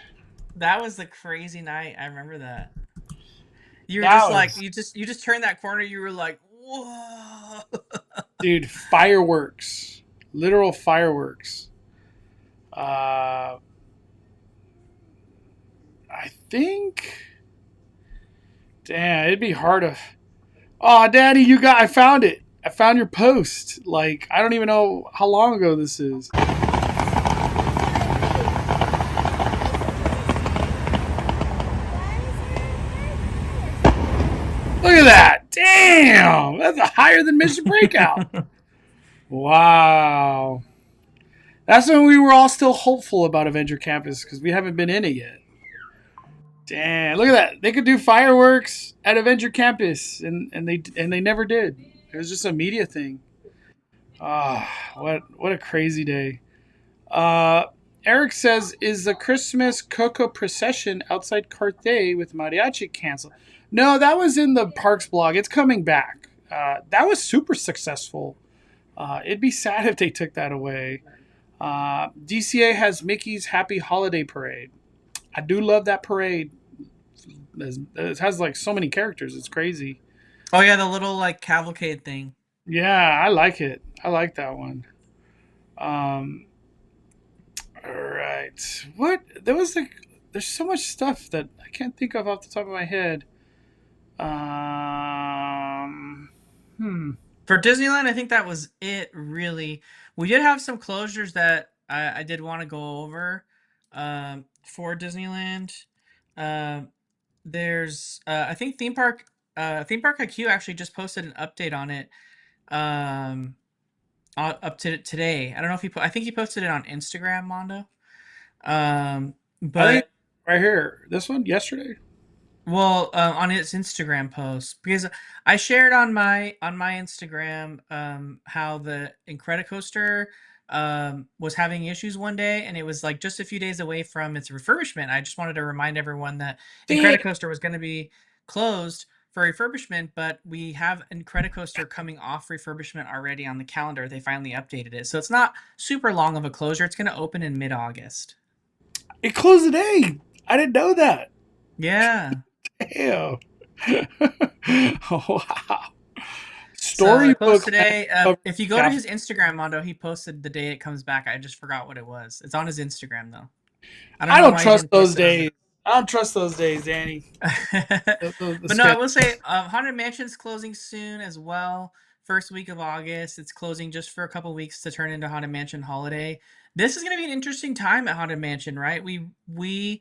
That was the crazy night. I remember that. You were That just like was, you just turned that corner. You were like, whoa. dude, fireworks. Literal fireworks. I think. Damn, it'd be hard to. Oh, Daddy, I found it. I found your post. Like, I don't even know how long ago this is. Look at that. Damn. That's a higher than Mission Breakout. Wow. That's when we were all still hopeful about Avenger Campus because we haven't been in it yet. Damn. Look at that. They could do fireworks at Avenger Campus and they never did. It was just a media thing. Ah, what a crazy day. Eric says, is the Christmas Cocoa procession outside Carthay with mariachi canceled? No, that was in the Parks blog. It's coming back. That was super successful. It'd be sad if they took that away. DCA has Mickey's Happy Holiday Parade. I do love that parade. It has like so many characters. It's crazy. Oh yeah, the little like cavalcade thing. Yeah, I like it. I like that one. All right. What? There's so much stuff that I can't think of off the top of my head. For Disneyland, I think that was it, really. We did have some closures that I did want to go over for Disneyland. There's, I think Theme Park IQ actually just posted an update on it up to today. I don't know if I think he posted it on Instagram, Mondo. I think But right here, this one yesterday. well, on its Instagram post, because I shared on my Instagram how the Incredicoaster was having issues one day, and it was like just a few days away from its refurbishment. I just wanted to remind everyone that Damn. Incredicoaster was going to be closed for refurbishment, but we have Incredicoaster coming off refurbishment already on the calendar. They finally updated it, so it's not super long of a closure. It's going to open in mid-August. It closed today. I didn't know that. Yeah. Damn. Oh, wow. So it closed Storybook today. If you go to his Instagram, Mondo, he posted the day it comes back. I just forgot what it was. It's on his Instagram though. I don't trust those days. I don't trust those days, Danny. But no, I will say Haunted Mansion's closing soon as well. First week of August. It's closing just for a couple weeks to turn into Haunted Mansion Holiday. This is going to be an interesting time at Haunted Mansion, right? We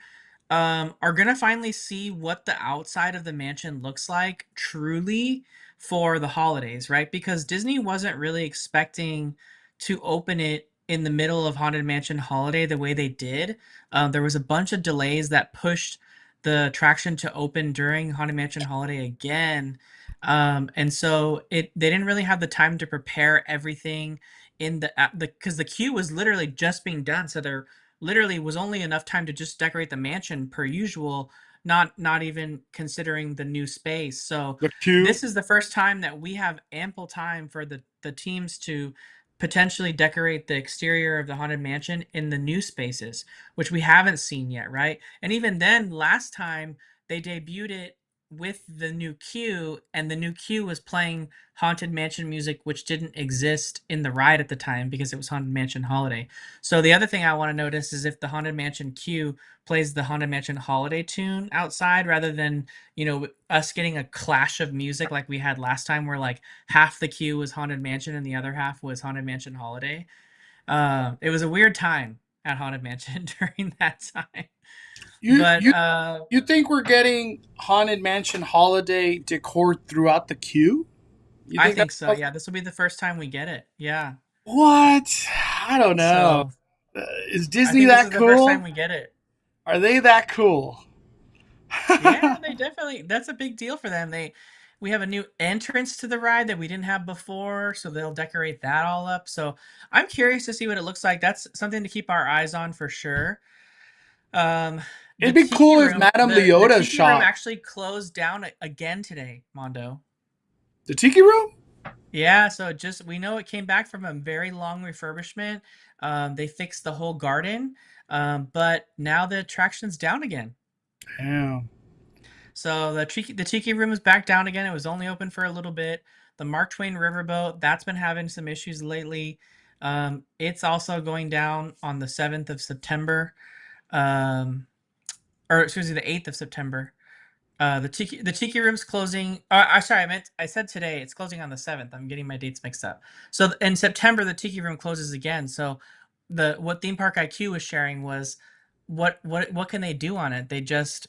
are going to finally see what the outside of the mansion looks like truly for the holidays, right? Because Disney wasn't really expecting to open it in the middle of Haunted Mansion Holiday the way they did. There was a bunch of delays that pushed the attraction to open during Haunted Mansion Holiday again. And so they didn't really have the time to prepare everything in the because the queue was literally just being done, so there literally was only enough time to just decorate the mansion per usual, not even considering the new space. So The queue. this is the first time that we have ample time for the teams to potentially decorate the exterior of the haunted mansion in the new spaces, which we haven't seen yet, right? And even then, last time they debuted it with the new queue, and the new queue was playing Haunted Mansion music, which didn't exist in the ride at the time because it was Haunted Mansion Holiday. So the other thing I want to notice is if the Haunted Mansion queue plays the Haunted Mansion Holiday tune outside rather than, us getting a clash of music like we had last time where like half the queue was Haunted Mansion and the other half was Haunted Mansion Holiday. It was a weird time at Haunted Mansion during that time. You But you you think we're getting Haunted Mansion holiday decor throughout the queue? You I think think so. that's Yeah, this will be the first time we get it. Yeah. what? I don't know. So Is I Disney think this is that the first time cool? we get it. Are they that cool? Yeah, they definitely that's a big deal for them. We have a new entrance to the ride that we didn't have before, so they'll decorate that all up. So I'm curious to see what it looks like. That's something to keep our eyes on for sure. Um, the It'd be Tiki cool if room, Madame the Leota's Tiki room shop. actually closed down again today, Mondo. The Tiki Room? Yeah, so we know it came back from a very long refurbishment. They fixed the whole garden, but now the attraction's down again. Yeah. So the Tiki room is back down again. It was only open for a little bit. The Mark Twain riverboat, that's been having some issues lately. It's also going down on the 7th of September. Um, or excuse me, the 8th of September. The Tiki room's closing. Sorry, I said today. It's closing on the 7th. I'm getting my dates mixed up. So in September, the Tiki room closes again. So what Theme Park IQ was sharing was what can they do on it? They just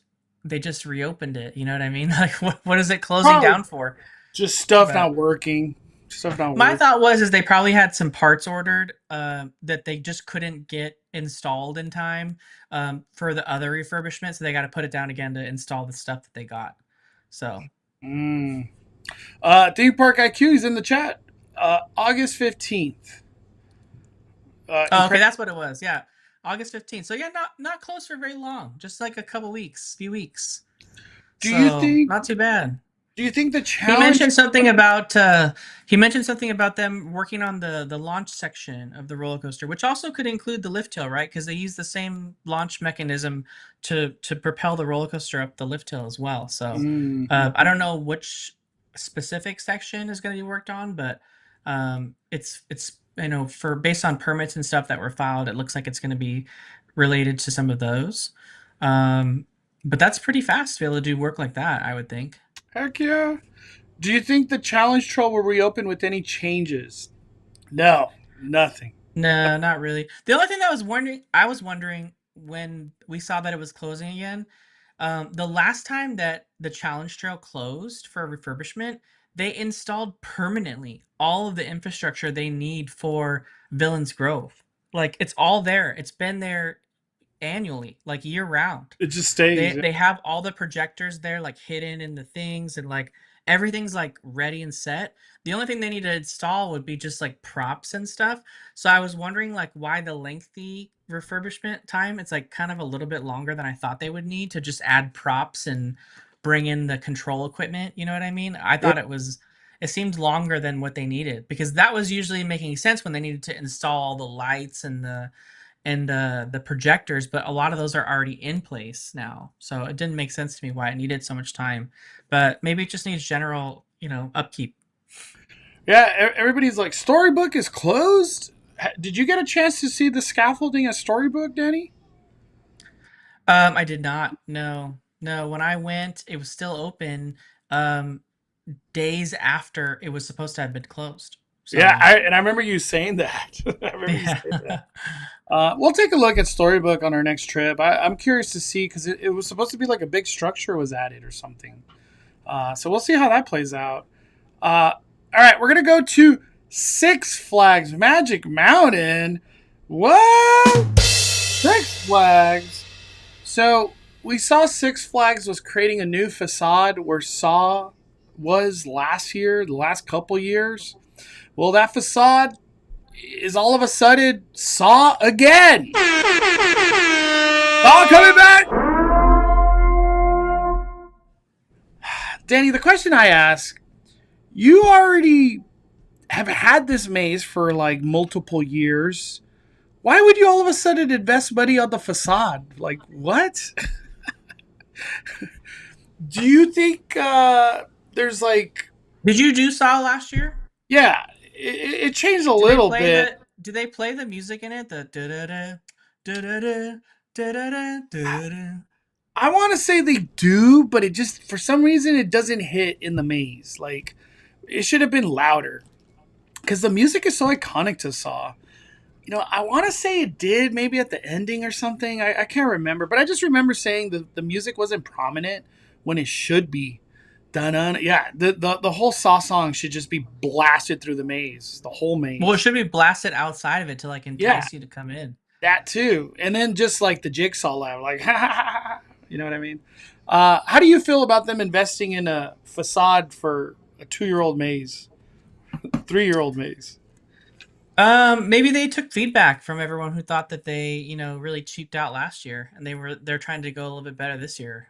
reopened it. You know what I mean? Like what is it closing Probably down for? just stuff But not working. Stuff not my working. thought was they probably had some parts ordered that they just couldn't get installed in time for the other refurbishment, so they got to put it down again to install the stuff that they got. So Mm. Theme Park IQ is in the chat. August 15th. oh, okay, that's what it was. Yeah, August 15th. So yeah, not close for very long. Just like a few weeks. Do you So think not too bad. do you think the He challenge mentioned something about them working on the launch section of the roller coaster, which also could include the lift hill, right? Because they use the same launch mechanism to propel the roller coaster up the lift hill as well. So Mhm. I don't know which specific section is going to be worked on, but it's for based on permits and stuff that were filed, it looks like it's going to be related to some of those. Um, but that's pretty fast to be able to do work like that, I would think. Heck yeah. Do you think the challenge trail will reopen with any changes? No, nothing. No, not really. The only thing that I was wondering when we saw that it was closing again, the last time that the challenge trail closed for refurbishment, they installed permanently all of the infrastructure they need for Villains Grove. Like it's all there. It's been there annually, like year round. It just stays. They have all the projectors there, like hidden in the things, and like everything's like ready and set. The only thing they need to install would be just like props and stuff. So I was wondering like why the lengthy refurbishment time. It's like kind of a little bit longer than I thought they would need to just add props and bring in the control equipment. You know what I mean? I Yeah. thought it seemed longer than what they needed because that was usually making sense when they needed to install all the lights and the projectors, but a lot of those are already in place now. So it didn't make sense to me why it needed so much time. But maybe it just needs general, upkeep. Yeah, everybody's like, Storybook is closed? Did you get a chance to see the scaffolding at Storybook, Danny? I did not. No. No, when I went, it was still open days after it was supposed to have been closed. Yeah, So, I remember you saying that. I remember you yeah. saying that. We'll take a look at Storybook on our next trip. I'm curious to see because it was supposed to be like a big structure was added or something. So we'll see how that plays out. All right, we're gonna go to Six Flags Magic Mountain. What? Six Flags. So we saw Six Flags was creating a new facade where Saw was last year, the last couple years. Well, that facade is all of a sudden Saw again. Saw coming back. Danny, the question I ask, you already have had this maze for like multiple years. Why would you all of a sudden invest money on the facade? Like, what? Do you think there's like, Did you do Saw last year? yeah, it changed a Do they little play bit. do they play the music in it? The da da da da da da da da da da. I want to say they do, but it just, for some reason, it doesn't hit in the maze. Like, it should have been louder because the music is so iconic to Saw. I want to say it did maybe at the ending or something. I can't remember, but I just remember saying the music wasn't prominent when it should be. Dun yeah, the whole Saw song should just be blasted through the maze, the whole maze. Well, it should be blasted outside of it to like entice you to come in. That too, and then just like the jigsaw laugh, like ha ha ha. You know what I mean? How do you feel about them investing in a facade for a 2-year-old maze, 3-year-old maze? Maybe they took feedback from everyone who thought that they, really cheaped out last year, and they're trying to go a little bit better this year.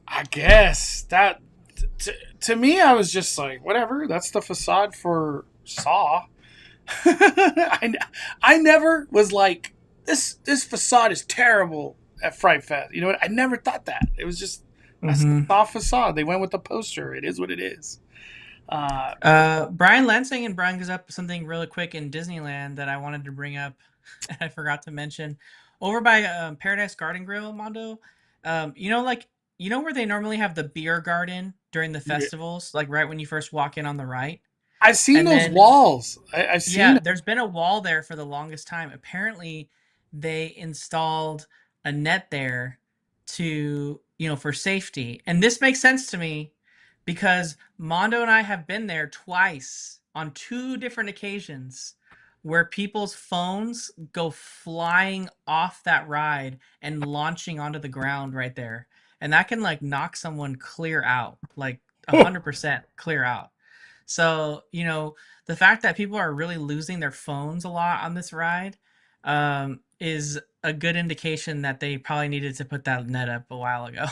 I guess that to me, I was just like, whatever. That's the facade for Saw. I never was like, this facade is terrible at Fright Fest. You know what? I never thought that. It was just a Saw facade. They went with the poster. It is what it is. Brian Lansing and Brian goes up something really quick in Disneyland that I wanted to bring up, and I forgot to mention. Over by Paradise Garden Grill, Mondo, where they normally have the beer garden during the festivals, like right when you first walk in on the right. I've seen those walls. I've seen. Yeah, there's been a wall there for the longest time. Apparently, they installed a net there to, for safety, and this makes sense to me because Mondo and I have been there twice on 2 different occasions where people's phones go flying off that ride and launching onto the ground right there. And that can like knock someone clear out, like 100% clear out. So, the fact that people are really losing their phones a lot on this ride is a good indication that they probably needed to put that net up a while ago.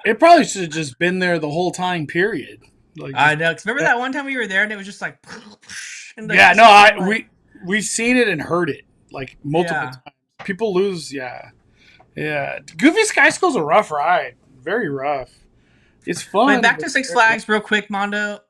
It probably should have just been there the whole time, period. Like, I know. Cause remember that one time we were there and it was just like... And yeah, no, we've seen it and heard it like multiple times. People lose, yeah. Goofy Sky School's a rough ride. Very rough. It's fun. But back to Six Flags real quick, Mondo.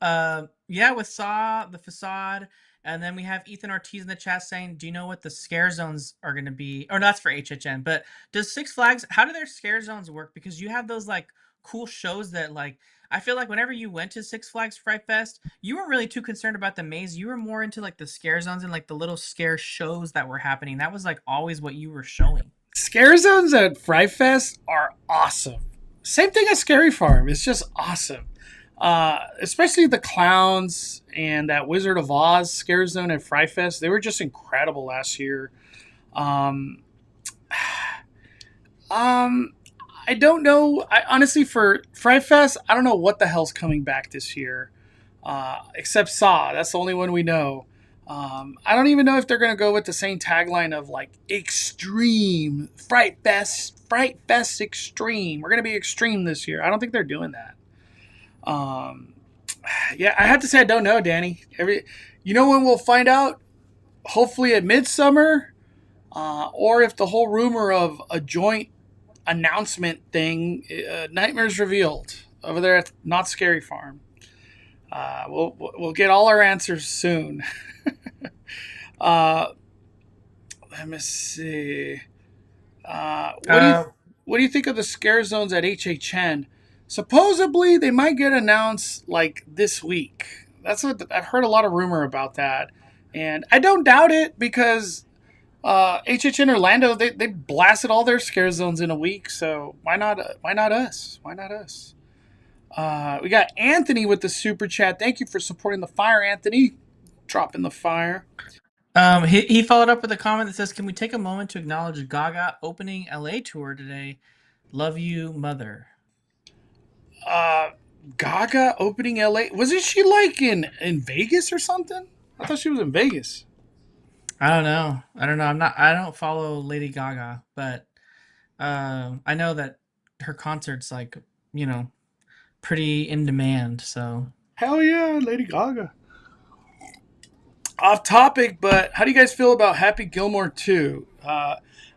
With Saw, the facade, and then we have Ethan Ortiz in the chat saying, do you know what the scare zones are going to be? Or that's for HHN, but does Six Flags, how do their scare zones work? Because you have those like cool shows that like, I feel like whenever you went to Six Flags Fright Fest, you weren't really too concerned about the maze. You were more into like the scare zones and like the little scare shows that were happening. That was like always what you were showing. Scare zones at Fright Fest are awesome. Same thing as Scary Farm. It's just awesome. Especially the clowns and that Wizard of Oz scare zone at Fright Fest. They were just incredible last year. I don't know. Honestly, for Fright Fest, I don't know what the hell's coming back this year. Except Saw. That's the only one we know. I don't even know if they're going to go with the same tagline of like extreme Fright Fest extreme. We're going to be extreme this year. I don't think they're doing that. Yeah, I have to say I don't know, Danny. You know when we'll find out? Hopefully at Midsummer, or if the whole rumor of a joint announcement thing, Nightmares Revealed over there at Not Scary Farm. We'll get all our answers soon. Let me see. What do you think of the scare zones at HHN? Supposedly they might get announced like this week. That's what I've heard a lot of rumor about that, and I don't doubt it because HHN Orlando they blasted all their scare zones in a week. So why not us? Why not us? We got Anthony with the super chat. Thank you for supporting the fire, Anthony. Dropping the fire. He followed up with a comment that says, "Can we take a moment to acknowledge Gaga opening LA tour today? Love you, mother." uh, Gaga opening LA. Wasn't she like in Vegas or something? I thought she was in Vegas. I don't know. I don't know. I don't follow Lady Gaga, but I know that her concerts like, you know, pretty in demand. So Hell yeah, Lady Gaga. Off topic, but how do you guys feel about Happy Gilmore 2?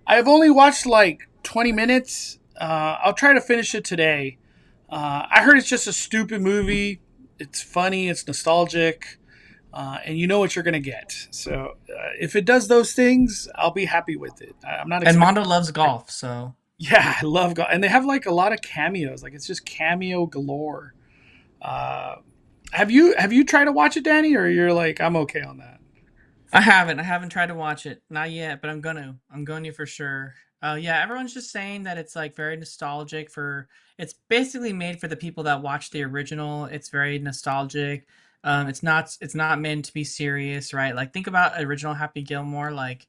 I've only watched like 20 minutes. I'll try to finish it today. I heard it's just a stupid movie. It's funny, it's nostalgic, and you know what you're going to get. So if it does those things, I'll be happy with it. I'm not and expecting. Mondo loves golf, so Yeah, I love golf. And they have like a lot of cameos. Like it's just cameo galore. Uh, have you tried to watch it, Danny, or you're like I'm okay on that? I haven't. I haven't tried to watch it. Not yet, but I'm gonna. I'm going to for sure. Yeah, everyone's just saying that it's like very nostalgic for. It's basically made for the people that watch the original. It's very nostalgic. It's not. It's not meant to be serious, right? Like think about original Happy Gilmore. Like,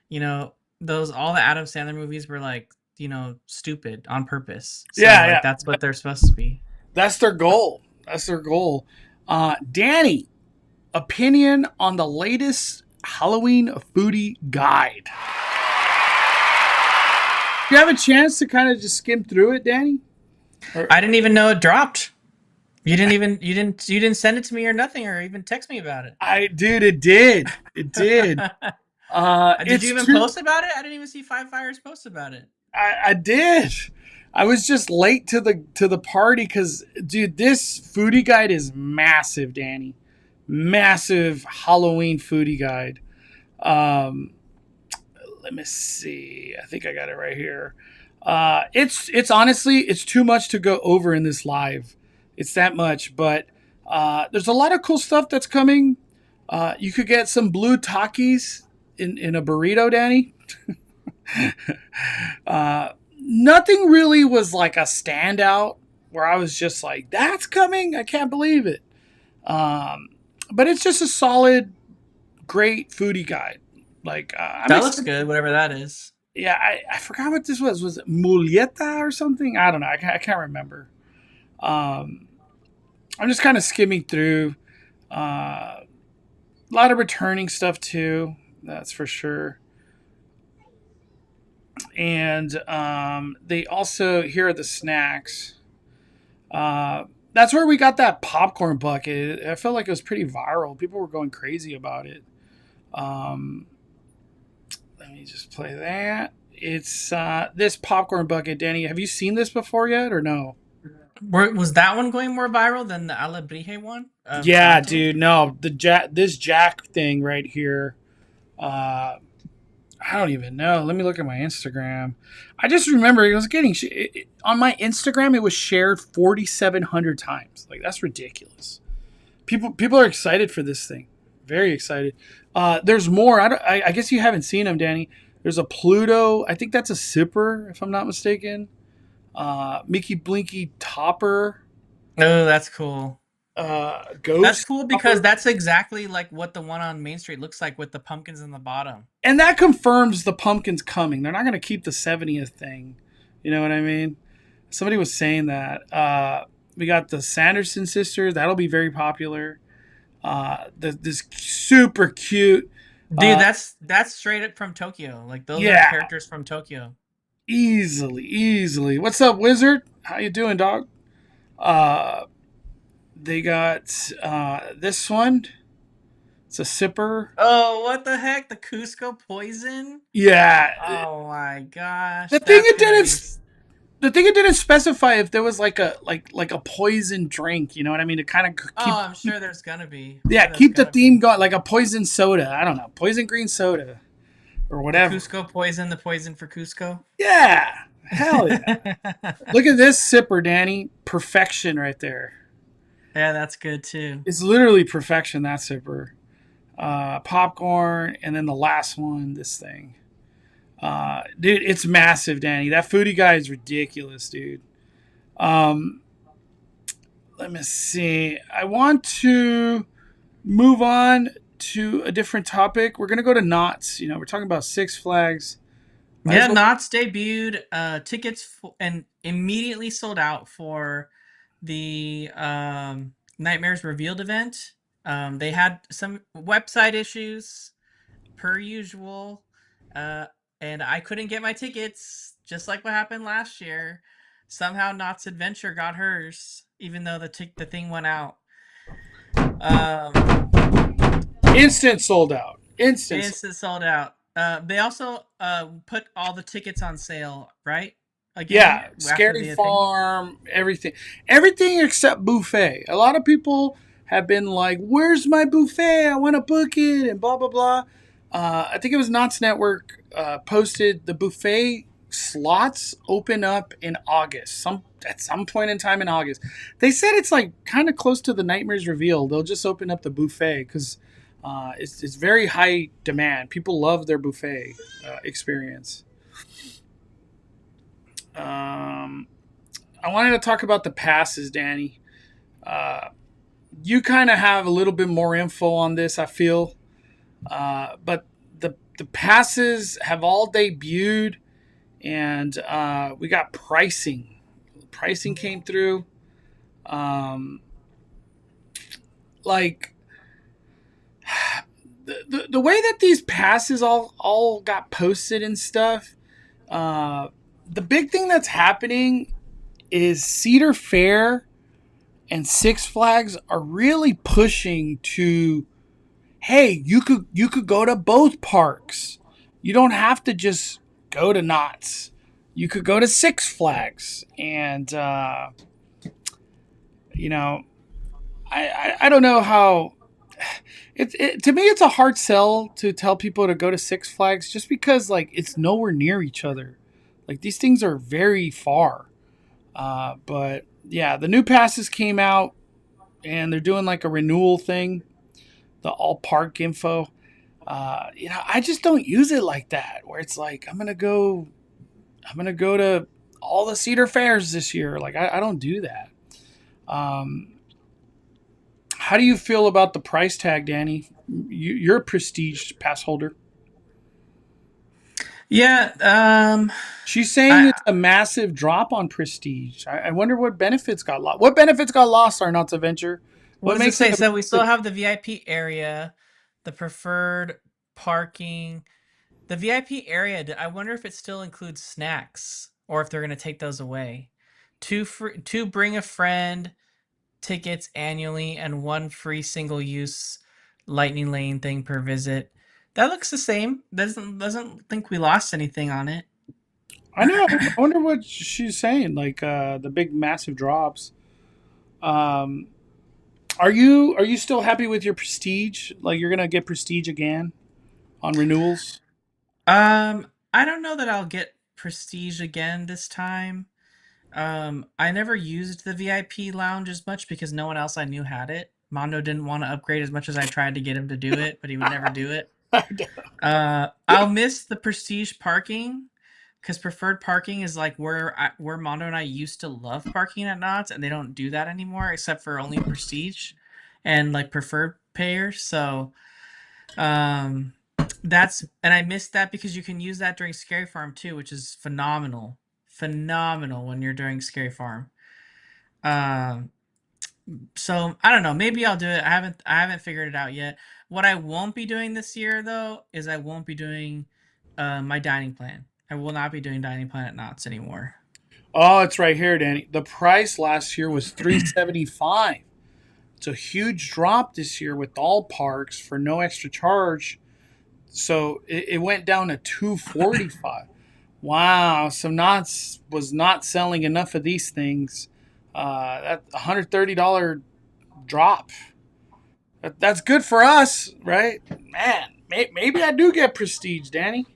you know, those all the Adam Sandler movies were like, you know, stupid on purpose. So Yeah, like yeah. that's what they're supposed to be. That's their goal. That's their goal. Danny, opinion on the latest Halloween foodie guide. Do you have a chance to kind of just skim through it, Danny? Or, I didn't even know it dropped. You didn't send it to me or nothing or even text me about it. dude, it did. It did. Did you It's even too. post about it? I didn't even see Five Fires post about it. I did. I was just late to the party because, dude, this foodie guide is massive, Danny. Massive Halloween foodie guide. Um, Let me see. I think I got it right here. It's honestly it's too much to go over in this live. It's that much, but there's a lot of cool stuff that's coming. You could get some blue Takis in a burrito, Danny. Nothing really was like a standout where I was just like, "That's coming! I can't believe it." But it's just a solid, great foodie guide. Like I'm That looks excited. good, whatever that is. Yeah, I forgot what this was. Was it Mulieta or something? I don't know. I can't remember. Um, I'm just kind of skimming through. A lot of returning stuff too. That's for sure. And they also here are the snacks. That's where we got that popcorn bucket. I felt like it was pretty viral. People were going crazy about it. Um, Let me just play that. It's this popcorn bucket, Danny. Have you seen this before yet, or no? Was that one going more viral than the Alebrije one of Yeah, Toronto? dude. No, this Jack thing right here. Uh, I don't even know. Let me look at my Instagram. I just remember it was getting on my Instagram. It was shared 4,700 times. Like that's ridiculous. People are excited for this thing. Very excited. There's more. I guess you haven't seen them, Danny. There's a Pluto. I think that's a sipper, if I'm not mistaken. Mickey Blinky Topper. Oh, that's cool. That's Ghost cool because Topper. that's exactly like what the one on Main Street looks like with the pumpkins in the bottom. And that confirms the pumpkin's coming. They're not going to keep the 70th thing. You know what I mean? Somebody was saying that. We got the Sanderson sisters. That'll be very popular. This super cute. Dude, that's straight up from Tokyo. Like those are Yeah, characters from Tokyo. easily. What's up, Wizard? How you doing, dog? Uh, they got this one. It's a sipper. Oh, what the heck? The Cusco poison? Yeah. Oh my gosh. The thing That's it gonna be didn't the thing it didn't specify if there was like a poison drink. You know what I mean? To kind of Oh, keep I'm sure there's gonna be. I'm yeah sure there's keep the gonna theme be. going, like a poison soda. I don't know, poison green soda or The whatever. Cusco poison, the poison for Cusco. Yeah, hell yeah. Look at this sipper, Danny. Perfection right there. Yeah, that's good too. It's literally perfection, that sipper. Popcorn, and then the last one, this thing. Dude, it's massive, Danny. That foodie guy is ridiculous, dude. Um, Let me see. I want to move on to a different topic. We're gonna go to Knott's. We're talking about Six Flags. Might as Yeah, well. Knott's debuted tickets and immediately sold out for the Nightmares Revealed event. They had some website issues per usual, uh, and I couldn't get my tickets, just like what happened last year. Somehow Knott's Adventure got hers, even though the thing went out. Um, Instant sold out. Instant. it's sold out. They also put all the tickets on sale, right? Again, Yeah, after Scary the thing. Farm, everything except buffet. A lot of people have been like, "Where's my buffet? I want to book it," and blah blah blah. I think it was Knott's Network posted the buffet slots open up in August. At some point in time in August. They said it's like kind of close to the Nightmares reveal. They'll just open up the buffet because it's very high demand. People love their buffet experience. Um, I wanted to talk about the passes, Danny. Uh, you kind of have a little bit more info on this, I feel. But the passes have all debuted, and we got pricing. Pricing came through. Um, like the way that these passes all got posted and stuff. Uh, the big thing that's happening is Cedar Fair and Six Flags are really pushing to, hey, you could go to both parks. You don't have to just go to Knott's. You could go to Six Flags, and you know, I don't know how. To me, it's a hard sell to tell people to go to Six Flags just because like it's nowhere near each other. Like these things are very far. But yeah, the new passes came out and they're doing like a renewal thing, the all park info. I just don't use it like that where it's like I'm gonna go to all the Cedar Fairs this year. Like I don't do that. Um, how do you feel about the price tag, Danny? You're a prestige pass holder. Yeah. She's saying I it's a massive drop on prestige. I wonder what benefits got lost. What benefits got lost are not to venture. what What does it makes it say? So we a still have the VIP area, the preferred parking, the VIP area. I wonder if it still includes snacks or if they're going to take those away. Two bring a friend tickets annually and one free single use lightning lane thing per visit. That looks the same. Doesn't think we lost anything on it. I know. I wonder what she's saying. Like the big massive drops. Um, are you still happy with your prestige? Like you're gonna get prestige again on renewals? I don't know that I'll get prestige again this time. I never used the VIP lounge as much because no one else I knew had it. Mondo didn't want to upgrade as much as I tried to get him to do it, but he would never do it. I'll miss the prestige parking because preferred parking is like where Mondo and I used to love parking at Knott's, and they don't do that anymore except for only prestige and like preferred payers. So um, and I missed that because you can use that during Scary Farm too, which is phenomenal when you're doing Scary Farm. Um, so I don't know. Maybe I'll do it. I haven't figured it out yet. What I won't be doing this year though is I won't be doing my dining plan. I will not be doing dining plan at Knott's anymore. Oh, it's right here, Danny. The price last year was $375. It's a huge drop this year with all parks for no extra charge. So it went down to $245. Wow. So Knott's was not selling enough of these things. That $130 drop. That's good for us, right? Man, maybe I do get prestige, Danny.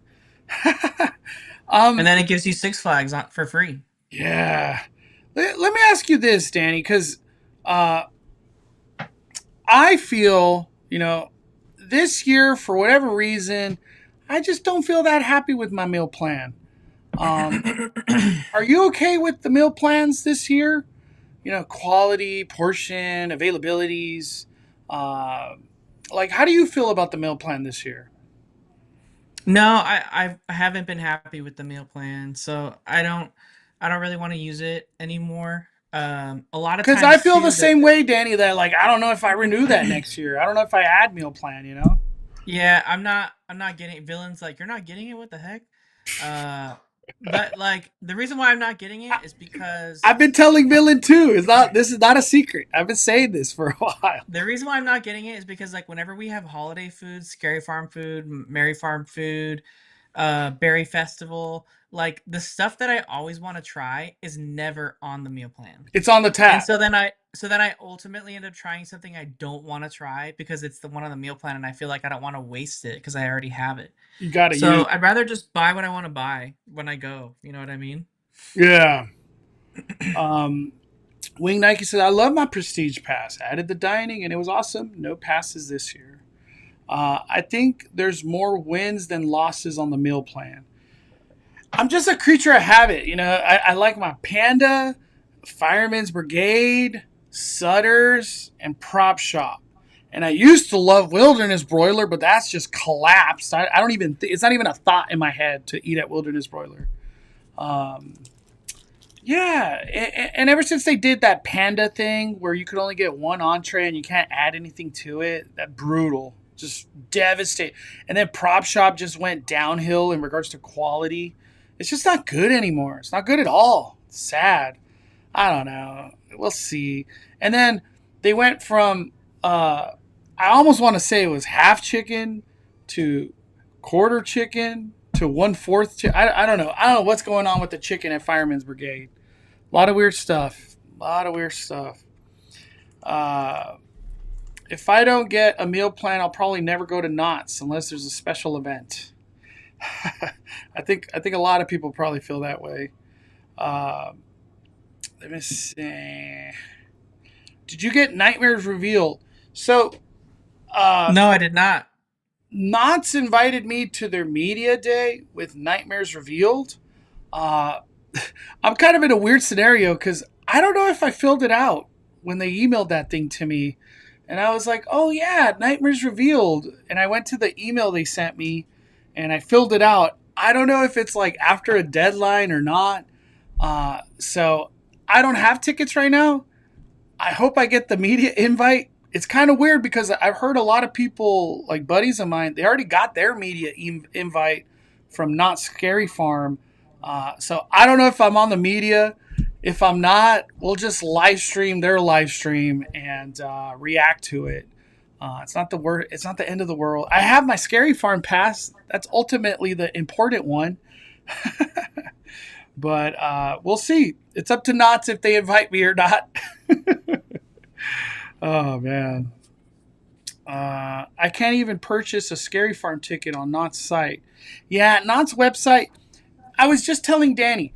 And um, then it gives you Six Flags for free. yeah. Let me ask you this, Danny, because uh, I feel, this year, for whatever reason, I just don't feel that happy with my meal plan. Um, are you okay with the meal plans this year? Quality, portion, availabilities. Uh, like, how do you feel about the meal plan this year? No, I haven't been happy with the meal plan, so I don't really want to use it anymore. A lot of Because I times feel the too that same way, Danny. That like I don't know if I renew that next year. I don't know if I add meal plan. You know. yeah, I'm not getting it. Villains like you're not getting it. What the heck? Uh, but like the reason why I'm not getting it is because I've been telling Villain too. It's not. This is not a secret. I've been saying this for a while. the reason why I'm not getting it is because like whenever we have holiday food, Scary Farm food, Merry Farm food, Berry Festival, like the stuff that I always want to try is never on the meal plan. It's on the And tab. so then I ultimately end up trying something I don't want to try because it's the one on the meal plan and I feel like I don't want to waste it because I already have it. You gotta So use. I'd rather just buy what I want to buy when I go. You know what I mean? Yeah. Um, Wing Nike said, "I love my Prestige Pass. I added the dining and it was awesome. No passes this year. I think there's more wins than losses on the meal plan. I'm just a creature of habit. You know, I like my Panda, Fireman's Brigade, Sutter's, and Prop Shop. And I used to love Wilderness Broiler, but that's just collapsed. I don't even, it's not even a thought in my head to eat at Wilderness Broiler. Um, yeah, and ever since they did that Panda thing where you could only get one entree and you can't add anything to it, that brutal, just devastating. And then Prop Shop just went downhill in regards to quality. It's just not good anymore. It's not good at all. It's sad. I don't know. We'll see. And then they went from I almost want to say it was half chicken to quarter chicken to 1/4 chicken. I don't know. I don't know what's going on with the chicken at Fireman's Brigade. A lot of weird stuff. A lot of weird stuff. Uh, if I don't get a meal plan, I'll probably never go to Knott's unless there's a special event. I think a lot of people probably feel that way. Uh, Let me see. Did you get Nightmares Revealed? So, No, I did not. Knott's invited me to their media day with Nightmares Revealed. Uh, I'm kind of in a weird scenario because I don't know if I filled it out when they emailed that thing to me. And I was like, oh, yeah, Nightmares Revealed. And I went to the email they sent me and I filled it out. I don't know if it's like after a deadline or not. So I don't have tickets right now. I hope I get the media invite. It's kind of weird because I've heard a lot of people, like buddies of mine, they already got their media invite from Not Scary Farm. So I don't know if I'm on the media. If I'm not, we'll just live stream their live stream and react to it. It's not the word. It's not the end of the world. I have my Scary Farm pass. That's ultimately the important one. But we'll see. It's up to Knott's if they invite me or not. Oh man. I can't even purchase a Scary Farm ticket on Knott's site. Yeah, Knott's website. I was just telling Danny,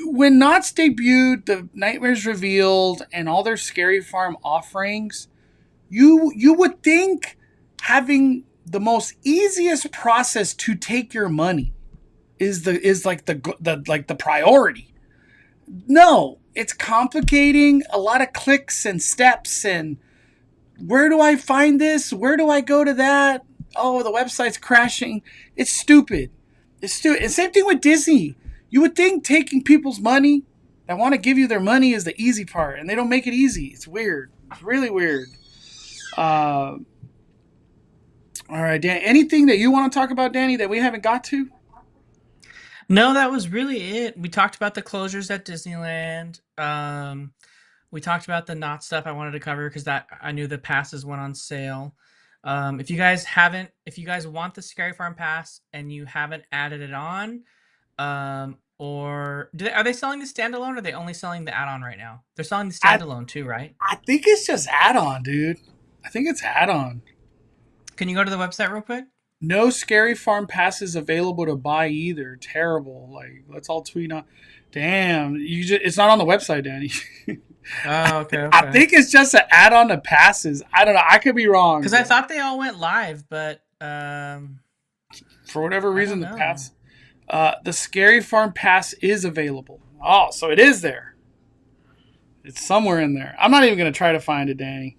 when Knott's debuted the Nightmares Revealed and all their Scary Farm offerings, you would think having the most easiest process to take your money is like the priority. No, it's complicating, a lot of clicks and steps and where do I find this? Where do I go to that? Oh, the website's crashing. It's stupid. It's stupid. And same thing with Disney. You would think taking people's money that want to give you their money is the easy part, and they don't make it easy. It's weird. It's really weird. All right, Dan. Anything that you want to talk about, Danny, that we haven't got to? No, that was really it. We talked about the closures at Disneyland. We talked about the not stuff I wanted to cover because that I knew the passes went on sale. If you guys want the Scary Farm pass and you haven't added it on, are they selling the standalone or are they only selling the add-on right now? They're selling the I standalone too, right? I think it's just add-on, dude. I think it's add-on. Can you go to the website real quick? No Scary Farm passes available to buy either. Terrible. Like, let's all tweet on. Damn, it's not on the website, Danny. Oh, okay, I okay. think it's just an add-on to passes. I don't know. I could be wrong. Because I thought they all went live, but For whatever I reason, don't the know. pass, the Scary Farm pass is available. Oh, so it is there. It's somewhere in there. I'm not even going to try to find it, Danny.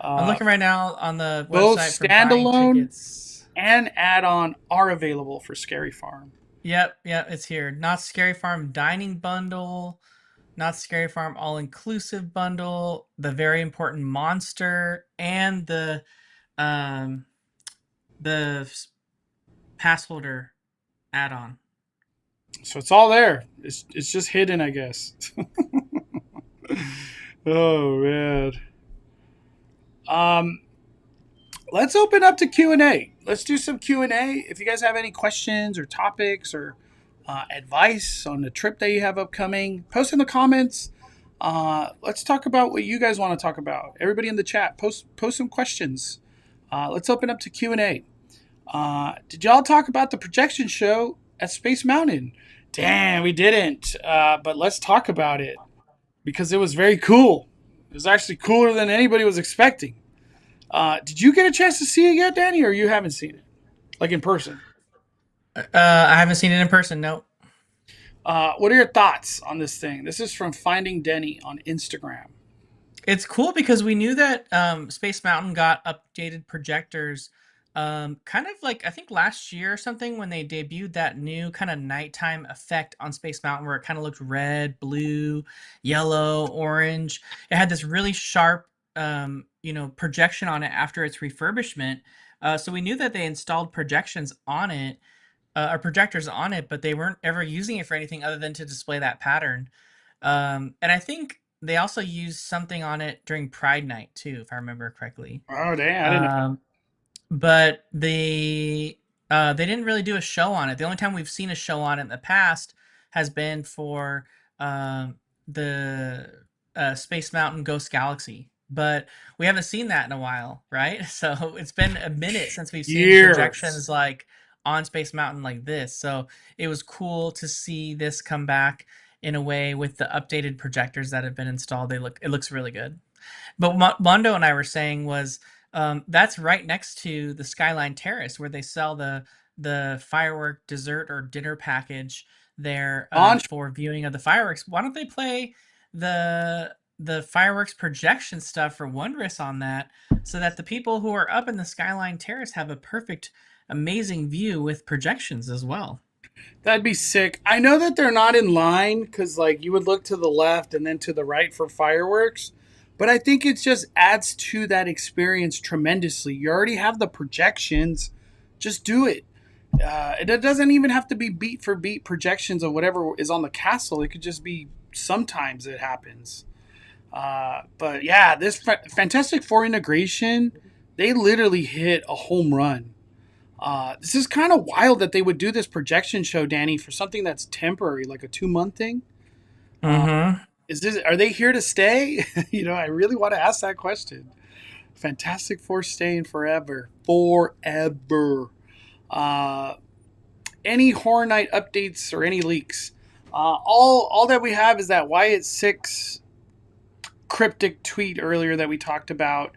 I'm Uh, looking right now on the Both website for buying standalone tickets. and add-on are available for Scary Farm. Yep, it's here. Not Scary Farm Dining Bundle. Not Scary Farm all-inclusive bundle, the very important monster, and um the pass holder add-on. So it's all there. It's just hidden, I guess. Oh man. Um, let's open up to Q&A. Let's do some Q&A. If you guys have any questions or topics or advice on the trip that you have upcoming, post in the comments. Let's talk about what you guys want to talk about. Everybody in the chat, post some questions. Let's open up to Q&A. Did y'all talk about the projection show at Space Mountain? Damn, we didn't. But let's talk about it because it was very cool. It was actually cooler than anybody was expecting. Did you get a chance to see it yet, Danny, or you haven't seen it? Like in person? I haven't seen it in person, no. What are your thoughts on this thing? This is from Finding Denny on Instagram. It's cool because we knew that Space Mountain got updated projectors kind of like I think last year or something when they debuted that new kind of nighttime effect on Space Mountain where it kind of looked red, blue, yellow, orange. It had this really sharp projection on it after its refurbishment. So we knew that they installed projections on it or projectors on it, but they weren't ever using it for anything other than to display that pattern. And I think they also used something on it during Pride Night too, if I remember correctly. Oh, damn, I didn't know. But they didn't really do a show on it. The only time we've seen a show on it in the past has been for the Space Mountain Ghost Galaxy. But we haven't seen that in a while, right? So it's been a minute since we've seen Years. projections like on Space Mountain like this. So it was cool to see this come back in a way with the updated projectors that have been installed. It looks really good. But Mondo and I were saying was that's right next to the Skyline Terrace where they sell the firework dessert or dinner package there for viewing of the fireworks. Why don't they play the fireworks projection stuff for Wondrous on that so that the people who are up in the Skyline Terrace have a perfect, amazing view with projections as well? That'd be sick. I know that they're not in line because, like, you would look to the left and then to the right for fireworks. But I think it just adds to that experience tremendously. You already have the projections. Just do it. It doesn't even have to be beat for beat projections of whatever is on the castle. It could just be sometimes it happens. But yeah, this Fantastic Four integration, they literally hit a home run. This is kind of wild that they would do this projection show, Danny, for something that's temporary, like a 2-month thing. Mm-hmm. Are they here to stay? I really want to ask that question. Fantastic Four staying forever. Forever. Any Horror Night updates or any leaks? All that we have is that Wyatt 6 cryptic tweet earlier that we talked about.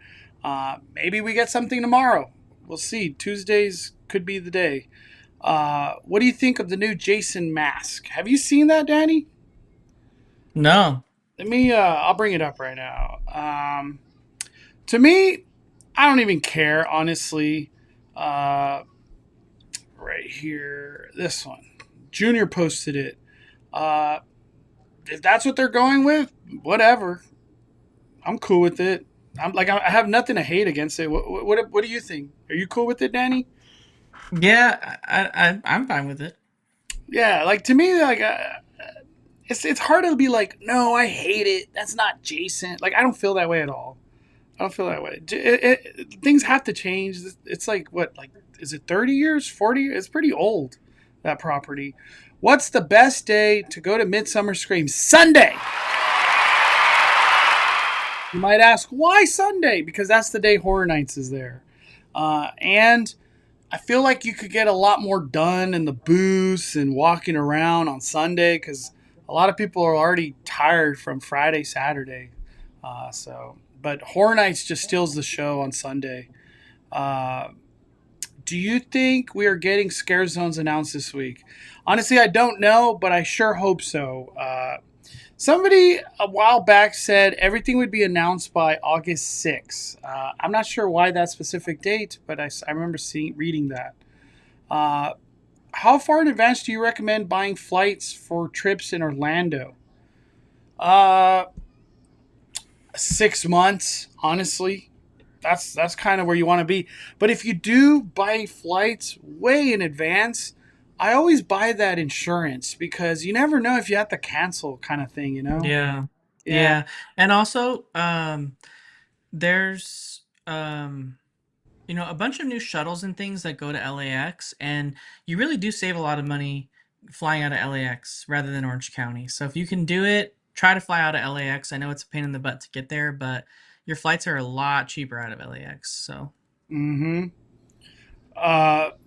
Maybe we get something tomorrow. We'll see. Tuesdays could be the day. What do you think of the new Jason mask? Have you seen that, Danny? No. I'll bring it up right now. To me, I don't even care, honestly. Right here, this one. Junior posted it. If that's what they're going with, whatever. I'm cool with it. I have nothing to hate against it. What do you think? Are you cool with it, Danny? Yeah, I'm fine with it. Yeah, like to me, like it's hard to be like, no, I hate it. That's not Jason. Like I don't feel that way at all. I don't feel that way. Things have to change. It's like what, like is it 30 years, 40 years? It's pretty old, that property. What's the best day to go to Midsummer Scream? Sunday. You might ask, why Sunday? Because that's the day Horror Nights is there. And I feel like you could get a lot more done in the booths and walking around on Sunday because a lot of people are already tired from Friday, Saturday. But Horror Nights just steals the show on Sunday. Do you think we are getting Scare Zones announced this week? Honestly, I don't know, but I sure hope so. Somebody a while back said everything would be announced by August 6th. I'm not sure why that specific date, but I remember reading that. How far in advance do you recommend buying flights for trips in Orlando? Uh, 6 months, honestly. That's kind of where you want to be. But if you do buy flights way in advance, I always buy that insurance because you never know if you have to cancel, kind of thing. Yeah. Yeah. Yeah. And also, there's a bunch of new shuttles and things that go to LAX, and you really do save a lot of money flying out of LAX rather than Orange County. So if you can do it, try to fly out of LAX. I know it's a pain in the butt to get there, but your flights are a lot cheaper out of LAX. So Mm-hmm.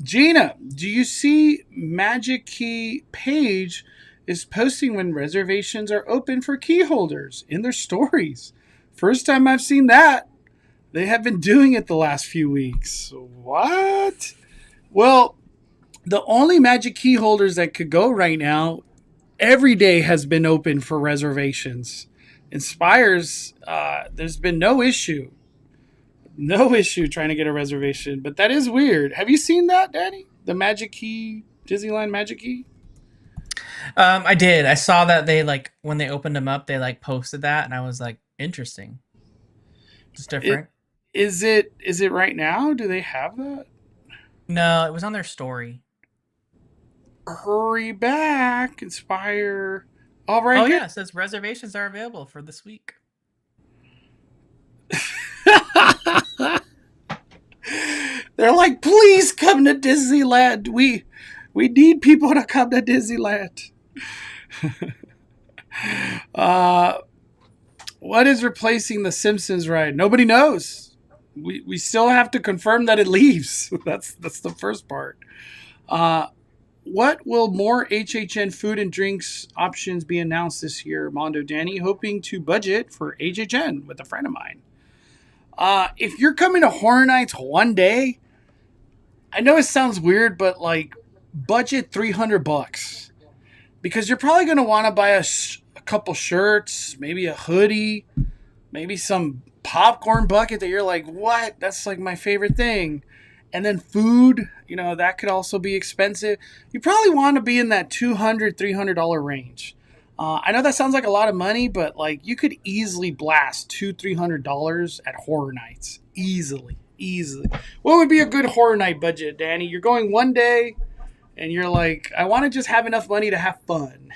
Gina, do you see Magic Key page is posting when reservations are open for key holders in their stories? First time I've seen that. They have been doing it the last few weeks. What? Well, the only Magic Key holders that could go right now, every day has been open for reservations. Inspires, there's been no issue. No issue trying to get a reservation, but that is weird. Have you seen that, Danny? The Magic Key, Disneyland Magic Key? I did. I saw that they when they opened them up, they posted that, and I was like, interesting. It's It, different. is it right now? Do they have that? No, it was on their story. Hurry back, Inspire. All right, Oh here. yeah, it says reservations are available for this week. They're like, please come to Disneyland. We need people to come to Disneyland. uh, what is replacing the Simpsons ride? Nobody knows. We still have to confirm that it leaves. That's the first part. Uh, what will more HHN food and drinks options be announced this year? Mondo Danny hoping to budget for HHN with a friend of mine. If you're coming to Horror Nights one day, I know it sounds weird, but budget $300 because you're probably going to want to buy a couple shirts, maybe a hoodie, maybe some popcorn bucket that you're like, what? That's like my favorite thing. And then food, that could also be expensive. You probably want to be in that $200, $300 range. I know that sounds like a lot of money, but you could easily blast $200, $300 at Horror Nights. Easily. What would be a good Horror Night budget, Danny? You're going one day and you're like, I want to just have enough money to have fun.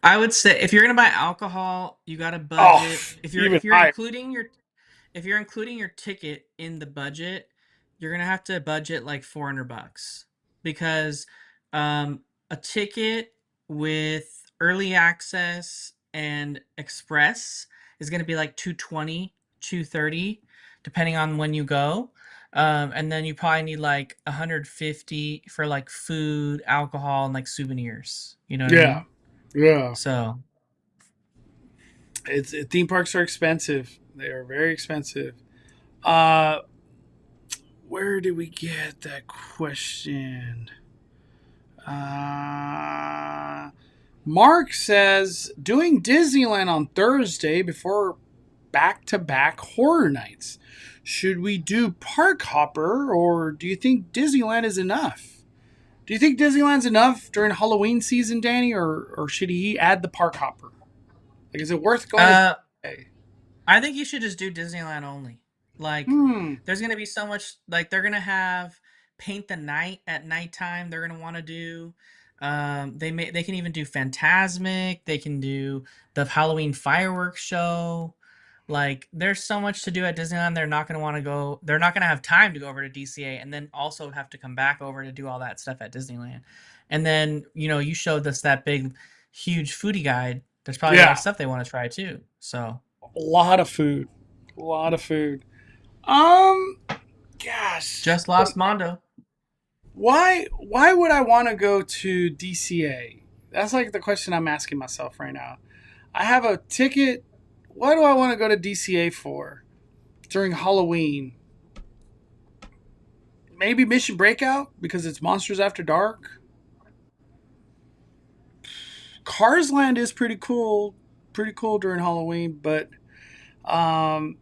I would say if you're gonna buy alcohol, you got to Oh, budget. If you're even if you're higher. including your if you're including your ticket in the budget, you're gonna have to budget like $400 because a ticket with early access and express is gonna be like 220, 230, depending on when you go. And then you probably need like 150 for food, alcohol, and souvenirs. You know what I Yeah. mean? Yeah. So Theme parks are expensive. They are very expensive. Uh, where did we get that question? Mark says doing Disneyland on Thursday before back-to-back horror nights. Should we do Park Hopper, or do you think Disneyland is enough? Do you think Disneyland's enough during Halloween season, Danny, or should he add the Park Hopper? Is it worth going to? uh, I think you should just do Disneyland only. Hmm. There's gonna be so much. They're gonna have paint the night at nighttime. They're gonna want to do. They can even do Phantasmic. They can do the Halloween fireworks show. There's so much to do at Disneyland. They're not gonna want to go. They're not gonna have time to go over to DCA and then also have to come back over to do all that stuff at Disneyland. And then you showed us that big, huge foodie guide. There's probably a lot of Yeah. stuff they want to try too. So. A lot of food. A lot of food. Um. Gosh. Just lost Mondo. Why would I want to go to DCA? That's the question I'm asking myself right now. I have a ticket. Why do I want to go to DCA for during Halloween? Maybe Mission Breakout because it's Monsters After Dark. Cars Land is pretty cool during Halloween, but um,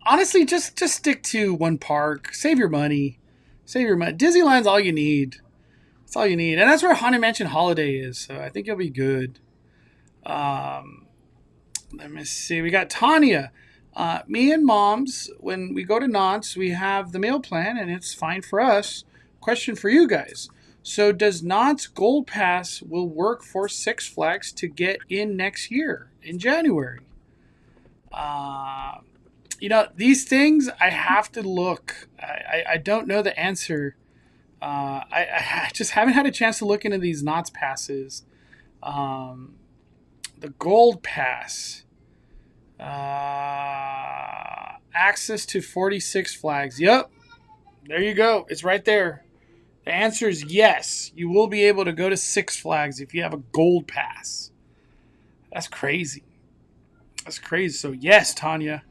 honestly, just stick to one park. Save your money. Disneyland's all you need. That's all you need, and that's where Haunted Mansion Holiday is. So I think you'll be good. Um, Let me see. We got Tanya. Me and Moms, when we go to Knott's, we have the meal plan, and it's fine for us. Question for you guys. So, does Knott's Gold Pass will work for Six Flags to get in next year in January? Uh, these things I have to look. I don't know the answer. I just haven't had a chance to look into these Knott's passes. Um, the Gold Pass. Access to 46 flags. Yep. There you go. It's right there. The answer is yes. You will be able to go to Six Flags if you have a gold pass. That's crazy. That's crazy. So yes, Tanya.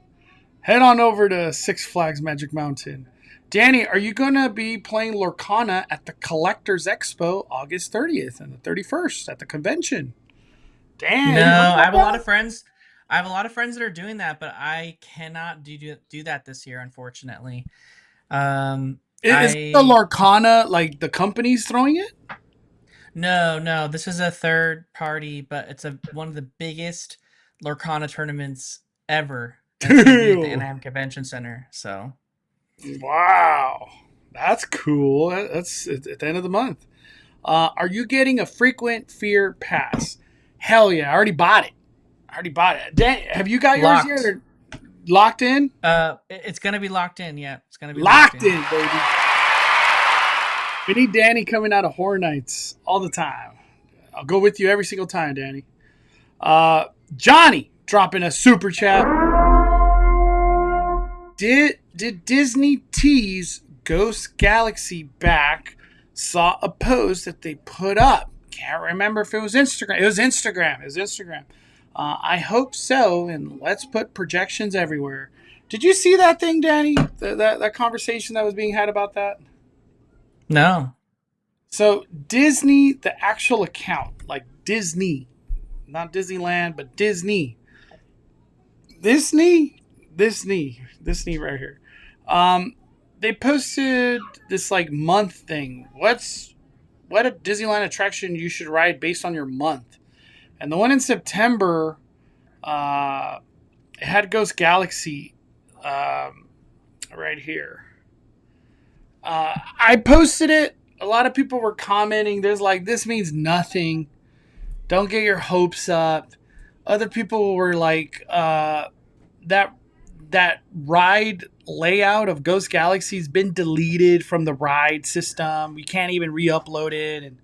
Head on over to Six Flags Magic Mountain. Danny, are you going to be playing Lorcana at the Collectors Expo August 30th and the 31st at the convention? Damn. No, I have a lot of friends. I have a lot of friends that are doing that, but I cannot do that this year, unfortunately. Is the Lorcana, like, the company's throwing it? No. This is a third party, but it's one of the biggest Lorcana tournaments ever. And it's gonna be at the Anaheim Convention Center. So, wow, that's cool. That's at the end of the month. Are you getting a Frequent Fear pass? Hell yeah, I already bought it. Dan, have you got yours yet? Or locked in? It's gonna be locked in. Yeah, it's gonna be locked in, baby. We need Danny coming out of Horror Nights all the time. I'll go with you every single time, Danny. Johnny dropping a super chat. Did Disney tease Ghost Galaxy back? Saw a post that they put up. Can't remember if it was Instagram. It was Instagram. I hope so, and let's put projections everywhere. Did you see that thing, Danny? That conversation that was being had about that? No. So Disney, the actual account, like Disney, not Disneyland, but Disney right here. They posted this like month thing. What a Disneyland attraction you should ride based on your month. And the one in September, it had Ghost Galaxy right here. I posted it. A lot of people were commenting. There's like, this means nothing. Don't get your hopes up. Other people were like, that ride layout of Ghost Galaxy's been deleted from the ride system. We can't even re-upload it and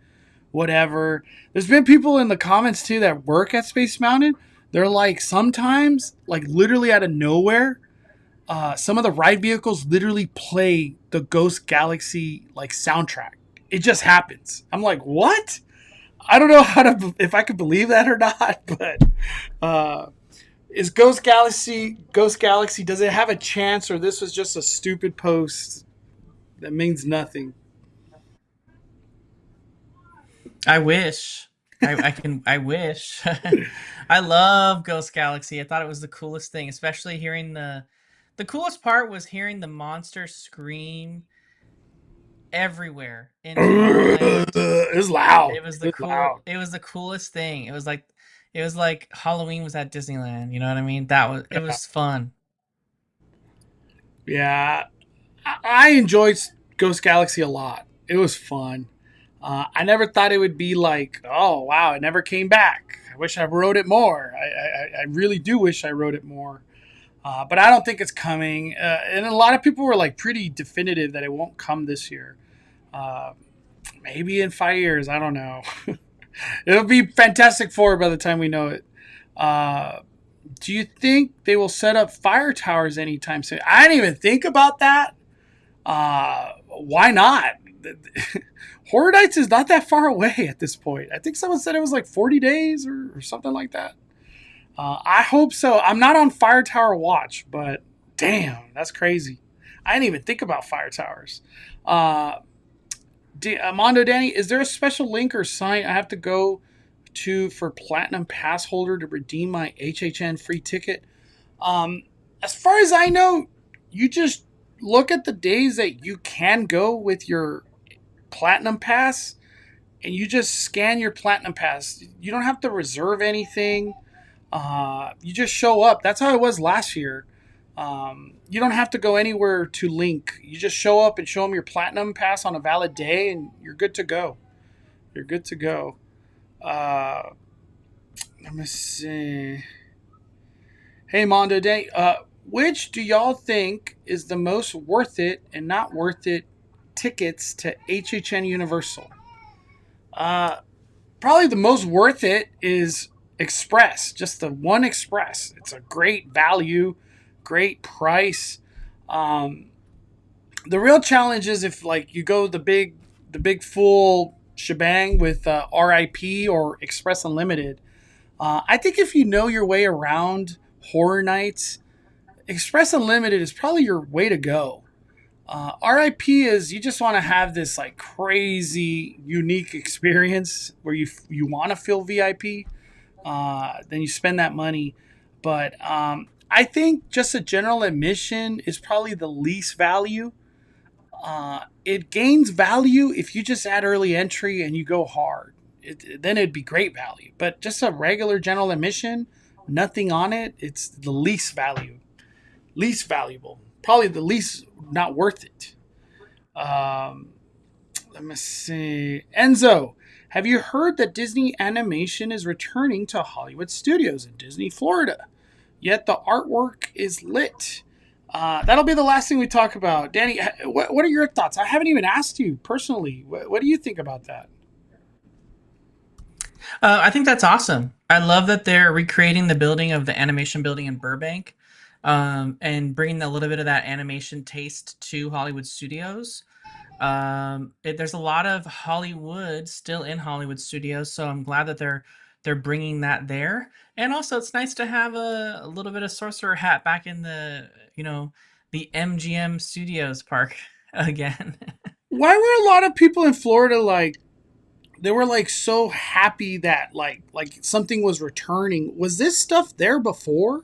whatever. There's been people in the comments too that work at Space Mountain. They're like, sometimes, like literally out of nowhere, some of the ride vehicles literally play the Ghost Galaxy like soundtrack. It just happens. I'm like, what? I don't know if I could believe that or not, but is Ghost Galaxy, does it have a chance, or this was just a stupid post that means nothing? I wish. I wish. I love Ghost Galaxy. I thought it was the coolest thing, especially hearing the coolest part was hearing the monster scream everywhere in Tomorrowland. It was loud. It was the coolest thing. It was like Halloween was at Disneyland. You know what I mean? It was fun. Yeah, I enjoyed Ghost Galaxy a lot. It was fun. I never thought it would be like, oh wow, it never came back. I wish I rode it more. I really do wish I rode it more. But I don't think it's coming. And a lot of people were like pretty definitive that it won't come this year. Maybe in 5 years. I don't know. It'll be Fantastic Four by the time we know it. Do you think they will set up fire towers anytime soon? I didn't even think about that. Why not? Horror Nights is not that far away at this point. I think someone said it was like 40 days or something like that. I hope so. I'm not on Fire Tower watch, but damn, that's crazy. I didn't even think about fire towers. Mondo Danny, is there a special link or sign I have to go to for Platinum Pass holder to redeem my HHN free ticket? As far as I know, you just look at the days that you can go with your Platinum Pass, and you just scan your Platinum Pass. You don't have to reserve anything. You just show up. That's how it was last year. You don't have to go anywhere to link. You just show up and show them your Platinum Pass on a valid day, and you're good to go. You're good to go. Uh, Let me see. Hey, Mondo Day. Which do y'all think is the most worth it and not worth it tickets to HHN Universal? Uh, Probably the most worth it is Express, just the one Express. It's a great value, great price. Um, the real challenge is if like you go the big full shebang with RIP or Express Unlimited. I think if you know your way around horror nights, Express Unlimited is probably your way to go. RIP is you just want to have this like crazy unique experience where you want to feel VIP. Then you spend that money. But I think just a general admission is probably the least value. It gains value if you just add early entry and you go hard. Then it'd be great value. But just a regular general admission, nothing on it, it's the least value. Least valuable. Probably the least not worth it. Um, Let me see. Enzo, have you heard that Disney Animation is returning to Hollywood Studios in Disney, Florida? Yet the artwork is lit. That'll be the last thing we talk about. Danny, what are your thoughts? I haven't even asked you personally. What do you think about that? I think that's awesome. I love that they're recreating the building of the animation building in Burbank, and bringing a little bit of that animation taste to Hollywood Studios. There's a lot of Hollywood still in Hollywood Studios, so I'm glad that they're bringing that there. And also, it's nice to have a little bit of Sorcerer Hat back in the MGM Studios park again. Why were a lot of people in Florida like they were like so happy that like something was returning? Was this stuff there before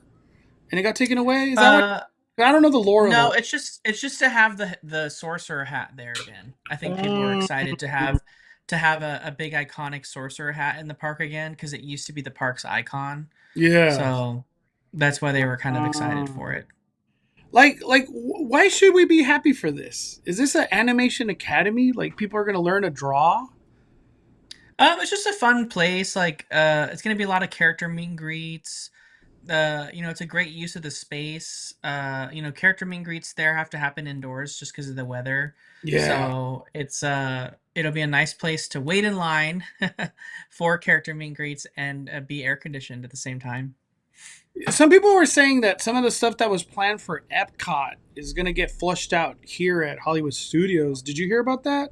and it got taken away? Is that uh, what? I don't know the lore of No, it. it's just to have the sorcerer hat there again. I think people were Uh, excited to have a big iconic sorcerer hat in the park again because it used to be the park's icon. yeah. So that's why they were kind of excited Uh, for it. why should we be happy for this? Is this an animation academy? Like people are gonna learn to draw? It's just a fun place. Like, it's gonna be a lot of character meet and greets. It's a great use of the space. Character meet and greets there have to happen indoors just because of the weather. Yeah. So it'll be a nice place to wait in line for character meet and greets and be air conditioned at the same time. Some people were saying that some of the stuff that was planned for Epcot is gonna get flushed out here at Hollywood Studios. Did you hear about that?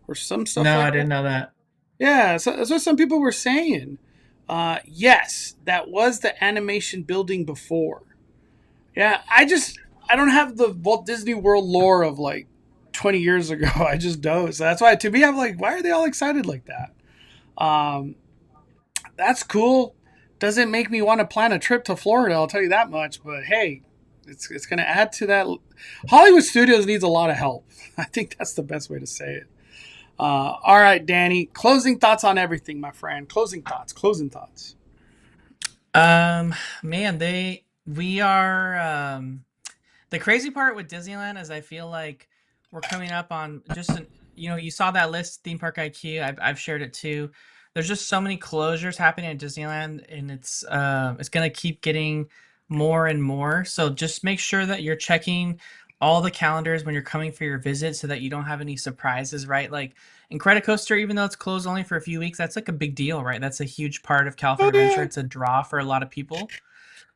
Or some stuff No, like I that? didn't know that. Yeah, so that's what some people were saying. Yes, that was the animation building before. Yeah, I don't have the Walt Disney World lore of like 20 years ago. I just don't. So that's why to me I'm like, why are they all excited like that? Um, that's cool. Doesn't make me want to plan a trip to Florida, I'll tell you that much. But hey, it's going to add to that. Hollywood Studios needs a lot of help. I think that's the best way to say it. All right, Danny. Closing thoughts on everything, my friend. Closing thoughts. Closing thoughts. Um, Man, we are the crazy part with Disneyland is I feel like we're coming up on you saw that list, Theme Park IQ. I've shared it too. There's just so many closures happening at Disneyland, and it's gonna keep getting more and more. So just make sure that you're checking all the calendars when you're coming for your visit, so that you don't have any surprises. Right, like Incredicoaster, even though it's closed only for a few weeks, that's like a big deal, right? That's a huge part of Oh California Adventure. yeah. It's a draw for a lot of people.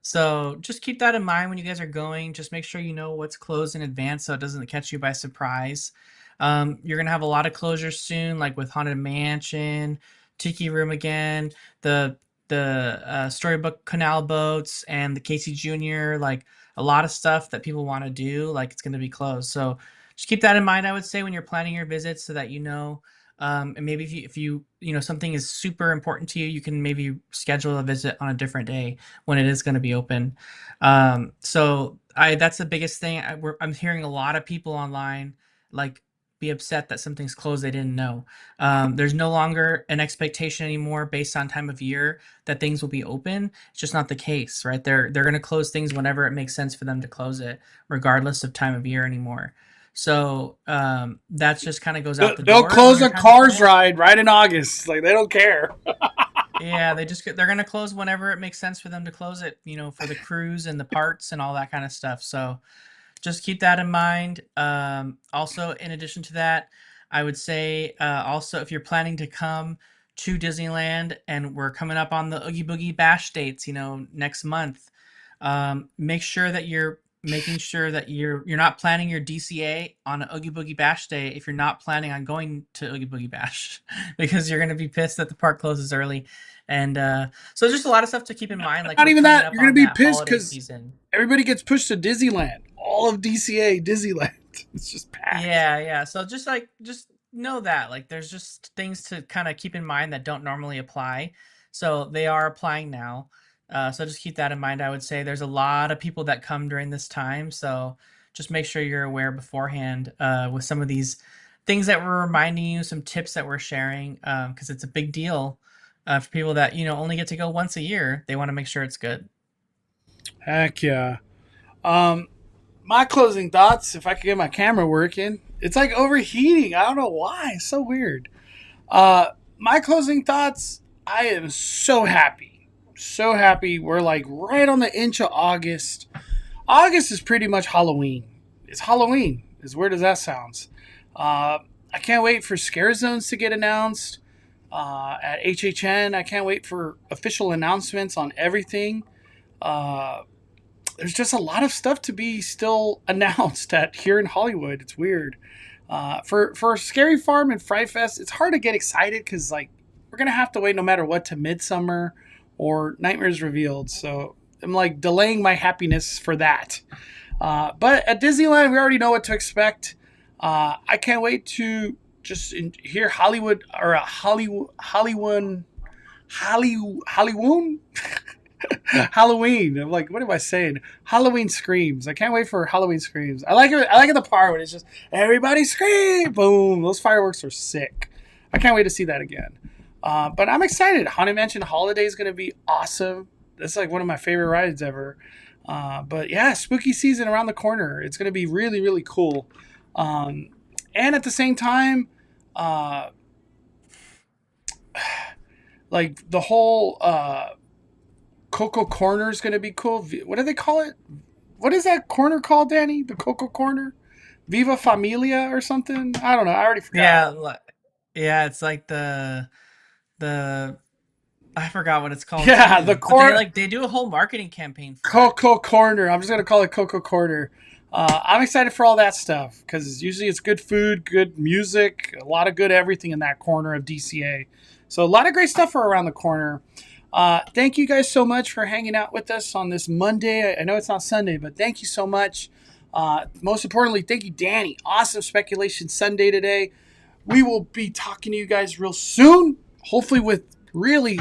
So just keep that in mind when you guys are going. Just make sure you know what's closed in advance so it doesn't catch you by surprise. You're gonna have a lot of closures soon, like with Haunted Mansion, Tiki Room again, the Storybook Canal boats, and the Casey Jr. Like a lot of stuff that people want to do, like it's gonna be closed. So just keep that in mind. I would say when you're planning your visits, so that you know. And maybe if you something is super important to you, you can maybe schedule a visit on a different day when it is going to be open. So that's the biggest thing. I'm hearing a lot of people online like be upset that something's closed they didn't know. There's no longer an expectation anymore based on time of year that things will be open. It's just not the case, right? They're going to close things whenever it makes sense for them to close it, regardless of time of year anymore. So that just kind of goes out the They'll door. close a Cars ride right in August. Like, they don't care. Yeah, they're going to close whenever it makes sense for them to close it, for the cruise and the parts and all that kind of stuff. So just keep that in mind. Also, in addition to that, I would say also if you're planning to come to Disneyland, and we're coming up on the Oogie Boogie Bash dates, next month, make sure that you're making sure that you're not planning your DCA on an Oogie Boogie Bash day if you're not planning on going to Oogie Boogie Bash, because you're going to be pissed that the park closes early. And so just a lot of stuff to keep in mind. Like, not even that, you're going to be pissed because everybody gets pushed to Disneyland. All of DCA Disneyland, it's just packed. Yeah. So just know that, like, there's just things to kind of keep in mind that don't normally apply. So they are applying now. So just keep that in mind. I would say there's a lot of people that come during this time. So just make sure you're aware beforehand with some of these things that we're reminding you, some tips that we're sharing, because it's a big deal for people that, only get to go once a year. They want to make sure it's good. Heck yeah. My closing thoughts, if I could get my camera working, it's like overheating. I don't know why. It's so weird. My closing thoughts, I am so happy. So happy. We're like right on the inch of August. August is pretty much Halloween. It's Halloween, as weird as that sounds. I can't wait for Scare Zones to get announced at HHN. I can't wait for official announcements on everything. There's just a lot of stuff to be still announced here in Hollywood. It's weird. For Scary Farm and Fright Fest, it's hard to get excited because, like, we're going to have to wait no matter what to Midsummer or Nightmares Revealed. So I'm, like, delaying my happiness for that. But at Disneyland, we already know what to expect. I can't wait to just hear Hollywood or Hollywood. Halloween. I'm like, what am I saying? Halloween screams. I can't wait for Halloween screams. I like it. I like the part when it's just everybody scream, boom. Those fireworks are sick. I can't wait to see that again. But I'm excited. Haunted Mansion Holiday is going to be awesome. That's like one of my favorite rides ever. But yeah, spooky season around the corner. It's going to be really, really cool. And at the same time, like the whole Coco Corner is going to be cool. What do they call it? What is that corner called, Danny? The Coco Corner? Viva Familia or something? I don't know. I already forgot. Yeah. It's like the I forgot what it's called. Yeah, the corner. They do a whole marketing campaign for Coco Corner. I'm just going to call it Coco Corner. I'm excited for all that stuff because usually it's good food, good music, a lot of good everything in that corner of DCA. So a lot of great stuff are around the corner. Thank you guys so much for hanging out with us on this Monday. I know it's not Sunday, but thank you so much. Most importantly, thank you, Danny. Awesome Speculation Sunday today. We will be talking to you guys real soon, hopefully with really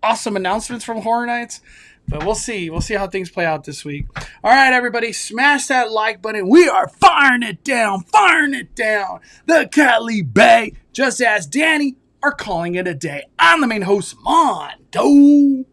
awesome announcements from Horror Nights. But we'll see. We'll see how things play out this week. All right, everybody, smash that like button. We are firing it down, firing it down. The Cali Bay, just as Danny, are calling it a day. I'm the main host, Mondo.